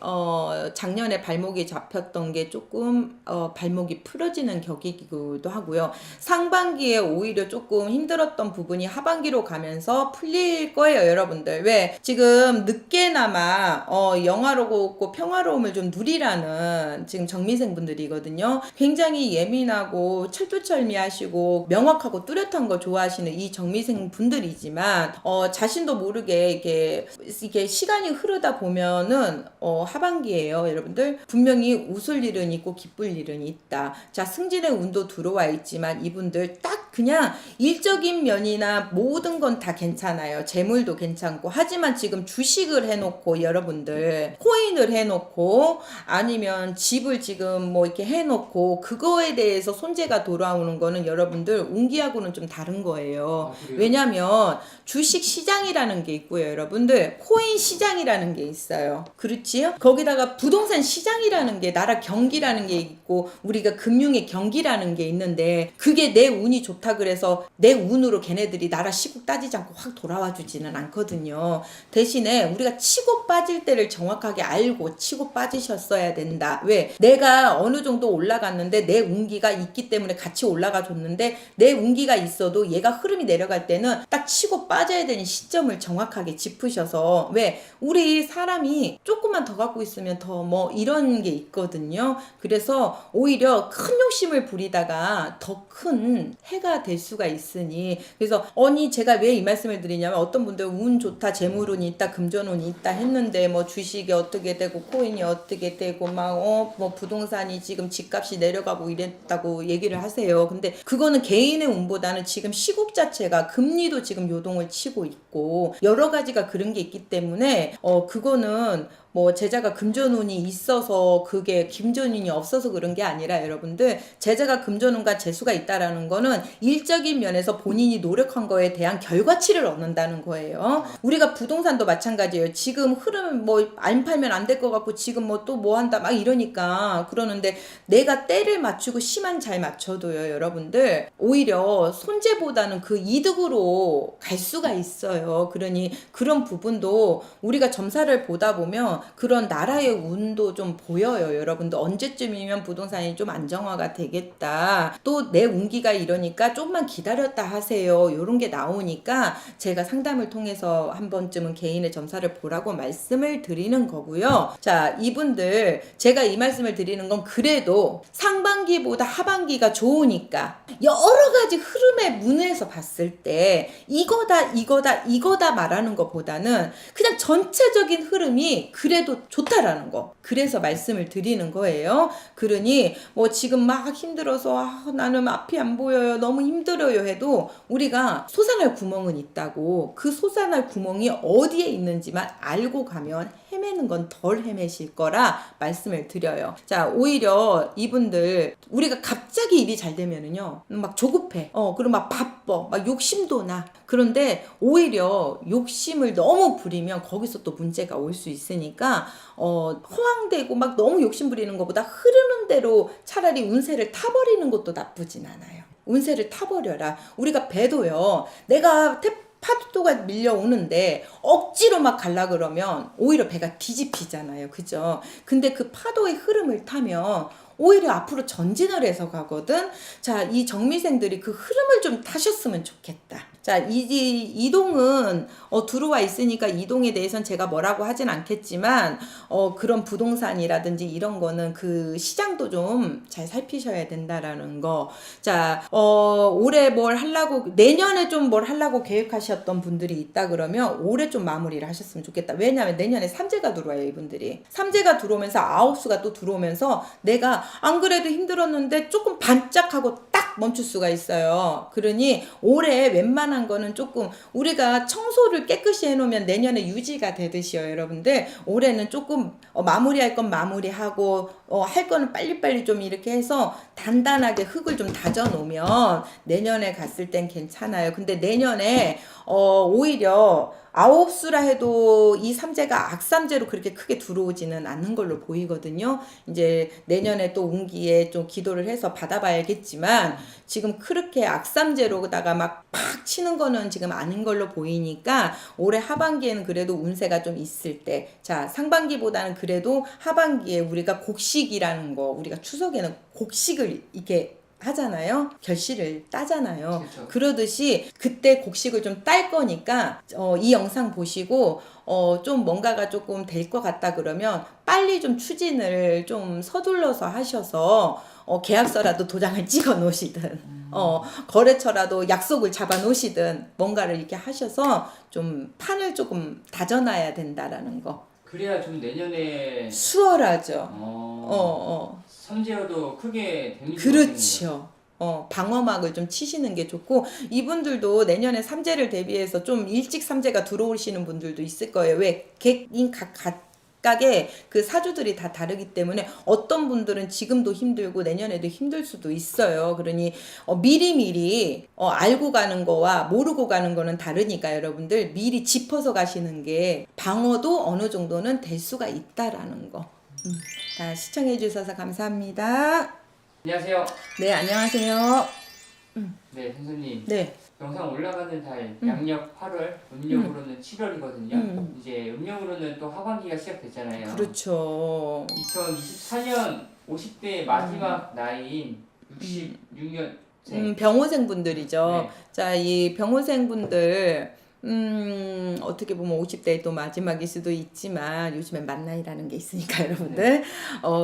작년에 발목이 잡혔던 게 조금 발목이 풀어지는 격이기도 하고요. 상반기에 오히려 조금 힘들었던 부분이 하반기로 가면서 풀릴 거예요, 여러분들. 왜? 지금 늦게나마 영화롭고 평화로움을 좀 누리라는 지금 정미생 분들이거든요. 굉장히 예민하고 철두철미하시고 명확하고 뚜렷한 거 좋아하시는 이 정미생 분들이지만 자신도 모르게 이게 시간이 흐르다 보면은 하반기에요, 여러분들. 분명히 웃을 일은 있고 기쁠 일은 있다. 승진의 운도 들어와 있지만 이분들 딱 그냥 일적인 면이나 모든 건 다 괜찮아요. 재물도 괜찮고. 하지만 지금 주식을 해놓고 여러분들 코인을 해놓고 아니면 집을 지금 뭐 이렇게 해놓고 그거에 대해서 손재가 돌아오는 거는 여러분들 운기하고는 좀 다른 거예요. 왜냐면 주식 시장이라는 게 있고요, 여러분들. 코인 시장이라는 게 있어요. 그렇지요? 거기다가 부동산 시장이라는 게, 나라 경기라는 게 있고 우리가 금융의 경기라는 게 있는데 그게 내 운이 좋다 그래서 내 운으로 걔네들이 나라 시국 따지지 않고 확 돌아와 주지는 않거든요. 대신에 우리가 치고 빠질 때를 정확하게 알고 치고 빠지셨어야 된다. 왜? 내가 어느 정도 올라갔는데 내 운기가 있기 때문에 같이 올라가 줬는데 내 운기가 있어도 얘가 흐름이 내려갈 때는 딱 치고 빠져야 되는 시점을 정확하게 짚으셔서, 왜? 우리 사람이 조금만 더 갖고 있으면 더 뭐 이런 게 있거든요. 그래서 오히려 큰 욕심을 부리다가 더 큰 해가 될 수가 있으니, 그래서 제가 왜 이 말씀을 드리냐면 어떤 분들 운 좋다, 재물운이 있다, 금전운이 있다 했는데 뭐 주식이 어떻게 되고 코인이 어떻게 되고 뭐 부동산이 지금 집값이 내려가고 이랬다고 얘기를 하세요. 근데 그거는 개인의 운보다는 지금 시국 자체가 금리도 지금 요동을 치고 있고 여러 가지가 그런 게 있기 때문에 그거는 뭐 제자가 금전운이 있어서 그게 김전운이 없어서 그런 게 아니라, 여러분들 제자가 금전운과 재수가 있다라는 거는 일적인 면에서 본인이 노력한 거에 대한 결과치를 얻는다는 거예요. 우리가 부동산도 마찬가지예요. 지금 흐름 뭐 안 팔면 안 될 것 같고 지금 뭐 또 뭐 한다 막 이러니까 그러는데, 내가 때를 맞추고 시만 잘 맞춰도요, 여러분들 오히려 손재보다는 그 이득으로 갈 수가 있어요. 그러니 그런 부분도 우리가 점사를 보다 보면 그런 나라의 운도 좀 보여요. 여러분들 언제쯤이면 부동산이 좀 안정화가 되겠다. 또 내 운기가 이러니까 조금만 기다렸다 하세요. 이런 게 나오니까 제가 상담을 통해서 한 번쯤은 개인의 점사를 보라고 말씀을 드리는 거고요. 자, 이분들 제가 이 말씀을 드리는 건 그래도 상반기보다 하반기가 좋으니까 여러 가지 흐름의 문에서 봤을 때 이거다 말하는 것보다는 그냥 전체적인 흐름이 그래도 좋다라는 거. 그래서 말씀을 드리는 거예요. 그러니 뭐 지금 막 힘들어서 나는 앞이 안 보여요. 너무 힘들어요 해도 우리가 솟아날 구멍은 있다고, 그 솟아날 구멍이 어디에 있는지만 알고 가면 헤매는 건 덜 헤매실 거라 말씀을 드려요. 자, 오히려 이분들 우리가 갑자기 일이 잘 되면은요 막 조급해. 그리고 막 바빠. 막 욕심도 나. 그런데 오히려 욕심을 너무 부리면 거기서 또 문제가 올 수 있으니까 허황되고 막 너무 욕심 부리는 것보다 흐르는 대로 차라리 운세를 타버리는 것도 나쁘진 않아요. 운세를 타버려라. 우리가 배도요. 내가 파도가 밀려오는데 억지로 막 갈라 그러면 오히려 배가 뒤집히잖아요. 그죠? 근데 그 파도의 흐름을 타면 오히려 앞으로 전진을 해서 가거든. 자, 이 정미생들이 그 흐름을 좀 타셨으면 좋겠다. 자, 이동은 들어와 있으니까 이동에 대해서는 제가 뭐라고 하진 않겠지만 그런 부동산이라든지 이런 거는 그 시장도 좀 잘 살피셔야 된다라는 거. 자, 올해 뭘 하려고, 내년에 좀 뭘 하려고 계획하셨던 분들이 있다 그러면 올해 좀 마무리를 하셨으면 좋겠다. 왜냐하면 내년에 삼재가 들어와요. 이분들이 삼재가 들어오면서 아홉수가 또 들어오면서 내가 안 그래도 힘들었는데 조금 반짝하고 딱 멈출 수가 있어요. 그러니 올해 웬만한 거는 조금 우리가 청소를 깨끗이 해놓으면 내년에 유지가 되듯이요. 여러분들 올해는 조금 마무리할 건 마무리하고 할 거는 빨리빨리 좀 이렇게 해서 단단하게 흙을 좀 다져 놓으면 내년에 갔을 땐 괜찮아요. 근데 내년에 오히려 아홉수라 해도 이 삼재가 악삼재로 그렇게 크게 들어오지는 않는 걸로 보이거든요. 이제 내년에 또 운기에 좀 기도를 해서 받아봐야겠지만 지금 그렇게 악삼재로다가 막 팍 치는 거는 지금 아닌 걸로 보이니까 올해 하반기에는 그래도 운세가 좀 있을 때, 자, 상반기보다는 그래도 하반기에 우리가 곡식이라는 거, 우리가 추석에는 곡식을 이렇게 하잖아요. 결실을 따잖아요. 그렇죠. 그러듯이 그때 곡식을 좀 딸 거니까 이 영상 보시고 좀 뭔가가 조금 될 것 같다 그러면 빨리 좀 추진을 좀 서둘러서 하셔서 계약서라도 도장을 찍어 놓으시든 거래처라도 약속을 잡아 놓으시든 뭔가를 이렇게 하셔서 좀 판을 조금 다져놔야 된다라는 거. 그래야 좀 내년에 수월하죠. 삼재여도 크게 데미지가 그렇죠. 방어막을 좀 치시는 게 좋고, 이분들도 내년에 삼재를 대비해서 좀 일찍 삼재가 들어오시는 분들도 있을 거예요. 왜? 개인 각각의 그 사주들이 다 다르기 때문에 어떤 분들은 지금도 힘들고 내년에도 힘들 수도 있어요. 그러니 미리미리 알고 가는 거와 모르고 가는 거는 다르니까 여러분들 미리 짚어서 가시는 게 방어도 어느 정도는 될 수가 있다라는 거. 자, 시청해 주셔서 감사합니다. 안녕하세요. 네, 안녕하세요. 네, 선생님. 네. 영상 올라가는 달 양력 8월, 음력으로는 7월이거든요. 이제 음력으로는 또 하반기가 시작됐잖아요. 그렇죠. 2024년 50대 마지막 나이인 66년생. 병호생 분들이죠. 네. 자, 이 병호생 분들 어떻게 보면 50대의 또 마지막일 수도 있지만 요즘엔 만나이라는 게 있으니까 여러분들.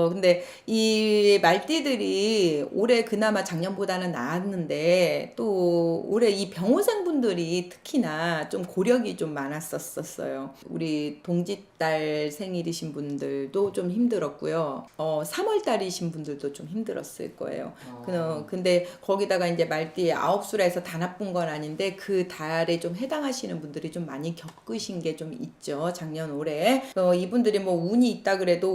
근데 이 말띠들이 올해 그나마 작년보다는 나았는데 또 올해 이 병호생 분들이 특히나 좀 고력이 좀 많았었어요. 우리 동짓달 생일이신 분들도 좀 힘들었고요. 3월 달이신 분들도 좀 힘들었을 거예요. 근데 거기다가 이제 말띠 9수라 해서 다 나쁜 건 아닌데 그 달에 좀 해당하시는 분들이 좀 많이 겪으신 게 좀 있죠. 작년 올해 이분들이 뭐 운이 있다 그래도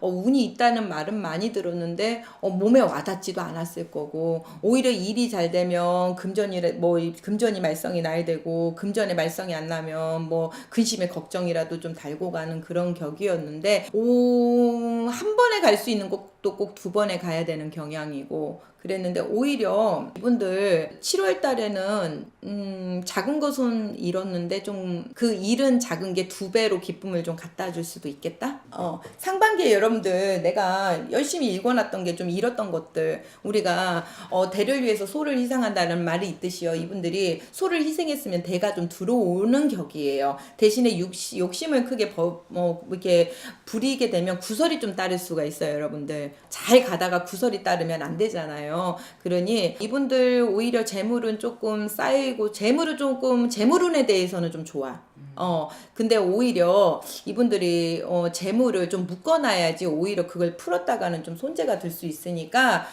운이 있다는 말은 많이 들었는데 몸에 와닿지도 않았을 거고, 오히려 일이 잘 되면 금전이 말썽이 나야 되고, 금전에 말썽이 안 나면 뭐 근심의 걱정이라도 좀 달고 가는 그런 격이었는데 한 번에 갈 수 있는 곳도 꼭 두 번에 가야 되는 경향이고 그랬는데, 오히려 이분들 7월 달에는 작은 것은 좀 잃었는데 좀 그 잃은 작은 게 2배로 기쁨을 좀 갖다 줄 수도 있겠다. 상반기에 여러분들 내가 열심히 읽어놨던 게 좀 잃었던 것들, 우리가 대를 위해서 소를 희생한다는 말이 있듯이요. 이분들이 소를 희생했으면 대가 좀 들어오는 격이에요. 대신에 욕심을 크게 이렇게 부리게 되면 구설이 좀 따를 수가 있어요. 여러분들 잘 가다가 구설이 따르면 안 되잖아요. 그러니 이분들 오히려 재물은 조금 쌓이고 재물운에 대해서는 좀 좋아. 근데 오히려 이분들이 재물을 좀 묶어놔야지 오히려 그걸 풀었다가는 좀 손재가 될 수 있으니까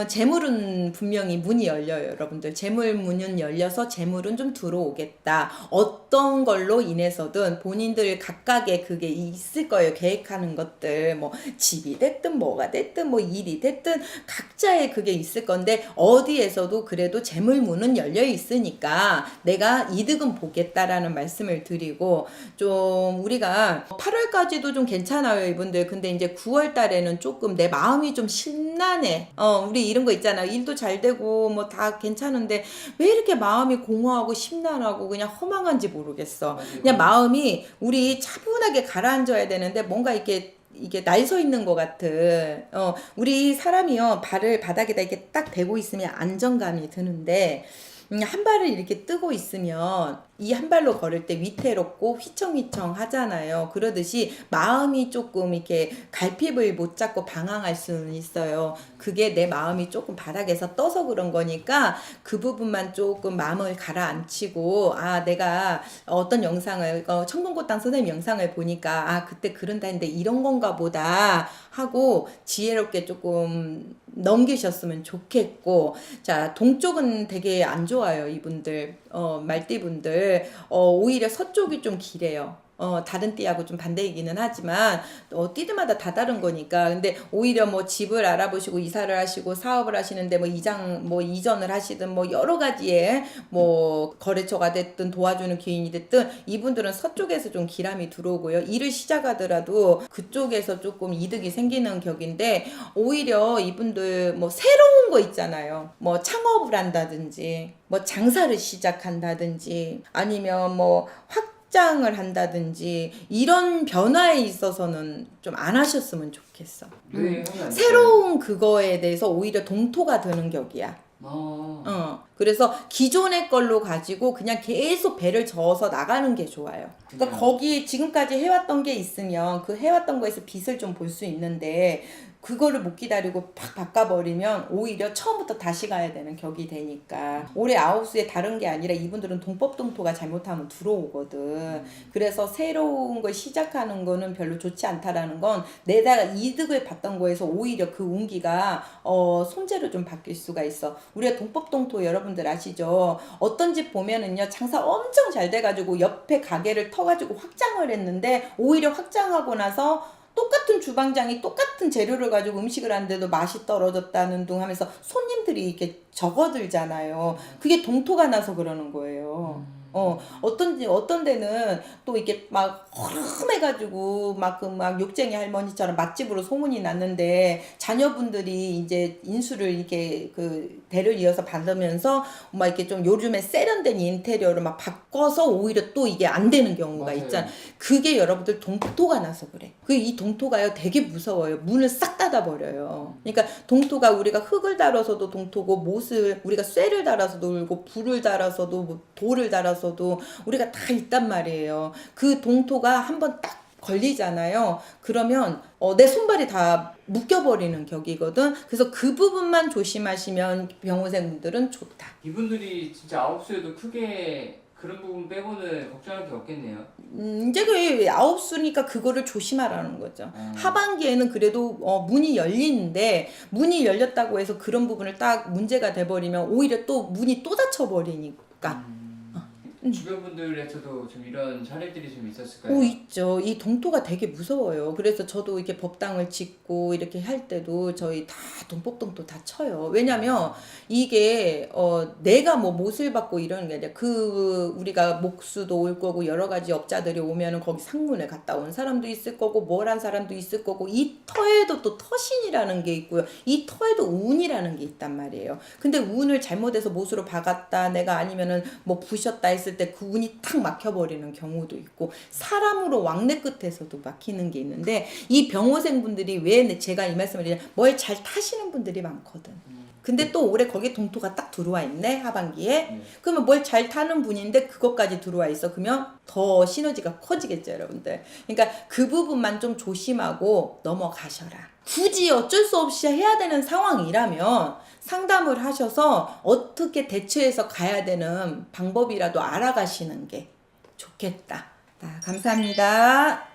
재물은 분명히 문이 열려요. 여러분들 재물 문은 열려서 재물은 좀 들어오겠다. 어떤 걸로 인해서든 본인들 각각의 그게 있을 거예요. 계획하는 것들 뭐 집이 됐든 뭐가 됐든 뭐 일이 됐든 각자의 그게 있을 건데 어디에서도 그래도 재물 문은 열려 있으니까 내가 이득은 보겠다라는 말씀을 드리고, 좀 우리가 8월까지도 좀 괜찮아요 이분들. 근데 이제 9월 달에는 조금 내 마음이 좀 심란해. 우리 이런 거 있잖아. 일도 잘 되고 뭐 다 괜찮은데 왜 이렇게 마음이 공허하고 심란하고 그냥 허망한지 모르겠어. 맞아요. 그냥 마음이 우리 차분하게 가라앉아야 되는데 뭔가 이게 날 서 있는 것 같은, 우리 사람이요 발을 바닥에다 이렇게 딱 대고 있으면 안정감이 드는데 한 발을 이렇게 뜨고 있으면 이 한 발로 걸을 때 위태롭고 휘청휘청 하잖아요. 그러듯이 마음이 조금 이렇게 갈핍을 못 잡고 방황할 수는 있어요. 그게 내 마음이 조금 바닥에서 떠서 그런 거니까 그 부분만 조금 마음을 가라앉히고, 내가 어떤 영상을 청동꽃당 선생님 영상을 보니까 그때 그런다 했는데 이런 건가 보다 하고 지혜롭게 조금 넘기셨으면 좋겠고. 자, 동쪽은 되게 안 좋아요 이분들. 말띠분들 오히려 서쪽이 좀 길해요. 다른 띠하고 좀 반대이기는 하지만 띠들마다 다 다른 거니까. 근데 오히려 뭐 집을 알아보시고 이사를 하시고 사업을 하시는데 뭐 이전을 하시든 뭐 여러 가지의 뭐 거래처가 됐든 도와주는 기인이 됐든 이분들은 서쪽에서 좀 기람이 들어오고요. 일을 시작하더라도 그쪽에서 조금 이득이 생기는 격인데, 오히려 이분들 뭐 새로운 거 있잖아요. 뭐 창업을 한다든지 뭐 장사를 시작한다든지 아니면 뭐 확장을 한다든지 이런 변화에 있어서는 좀 안 하셨으면 좋겠어. 왜 하면 안 새로운 그거에 대해서 오히려 동토가 되는 격이야. 그래서 기존의 걸로 가지고 그냥 계속 배를 저어서 나가는 게 좋아요. 그러니까 거기 지금까지 해왔던 게 있으면 그 해왔던 거에서 빚을 좀 볼 수 있는데 그거를 못 기다리고 팍 바꿔버리면 오히려 처음부터 다시 가야 되는 격이 되니까. 올해 아홉수에 다른 게 아니라 이분들은 동법동토가 잘못하면 들어오거든. 그래서 새로운 걸 시작하는 거는 별로 좋지 않다라는 건 내가 이득을 봤던 거에서 오히려 그 운기가 손재로 좀 바뀔 수가 있어. 우리가 동법동토 여러분들 아시죠? 어떤 집 보면은요 장사 엄청 잘 돼가지고 옆에 가게를 터가지고 확장을 했는데 오히려 확장하고 나서 똑같은 주방장이 똑같은 재료를 가지고 음식을 하는데도 맛이 떨어졌다는 둥 하면서 손님들이 이렇게 적어들잖아요. 그게 동토가 나서 그러는 거예요. 어떤 데는 또 이렇게 막 허름해가지고 막 욕쟁이 할머니처럼 맛집으로 소문이 났는데 자녀분들이 이제 인수를 이렇게 그 대를 이어서 받으면서 막 이렇게 좀 요즘에 세련된 인테리어를 막 바꿔서 오히려 또 이게 안 되는 경우가 맞아요. 있잖아. 그게 여러분들 동토가 나서 그래. 이 동토가요 되게 무서워요. 문을 싹 닫아버려요. 그러니까 동토가 우리가 흙을 달아서도 동토고 못을 우리가 쇠를 달아서도 울고 불을 달아서도 뭐 돌을 달아서도 우리가 다 있단 말이에요. 그 동토가 한번 딱 걸리잖아요. 그러면 내 손발이 다 묶여버리는 격이거든. 그래서 그 부분만 조심하시면 병호생분들은 좋다. 이분들이 진짜 아홉수에도 크게 그런 부분 빼고는 걱정할 게 없겠네요. 이제 그 아홉수니까 그거를 조심하라는 거죠. 하반기에는 그래도 문이 열리는데 문이 열렸다고 해서 그런 부분을 딱 문제가 돼버리면 오히려 또 문이 또 닫혀버리니까. 주변 분들에서도 좀 이런 사례들이 좀 있었을까요? 있죠. 이 동토가 되게 무서워요. 그래서 저도 이렇게 법당을 짓고 이렇게 할 때도 저희 다 동법동토 다 쳐요. 왜냐면 이게 내가 뭐 못을 받고 이러는 게 아니라 우리가 목수도 올 거고 여러 가지 업자들이 오면은 거기 상문에 갔다 온 사람도 있을 거고 뭘 한 사람도 있을 거고 이 터에도 또 터신이라는 게 있고요. 이 터에도 운이라는 게 있단 말이에요. 근데 운을 잘못해서 못으로 박았다 내가 아니면은 뭐 부셨다 했을 됐을 때 그 운이 탁 막혀버리는 경우도 있고 사람으로 왕래 끝에서도 막히는 게 있는데 이 병호생분들이 왜 제가 이 말씀을 드리냐 뭘 잘 타시는 분들이 많거든. 근데 또 올해 거기에 동토가 딱 들어와 있네 하반기에. 그러면 뭘 잘 타는 분인데 그것까지 들어와 있어. 그러면 더 시너지가 커지겠죠 여러분들. 그러니까 그 부분만 좀 조심하고 넘어가셔라. 굳이 어쩔 수 없이 해야 되는 상황이라면 상담을 하셔서 어떻게 대처해서 가야 되는 방법이라도 알아가시는 게 좋겠다. 감사합니다.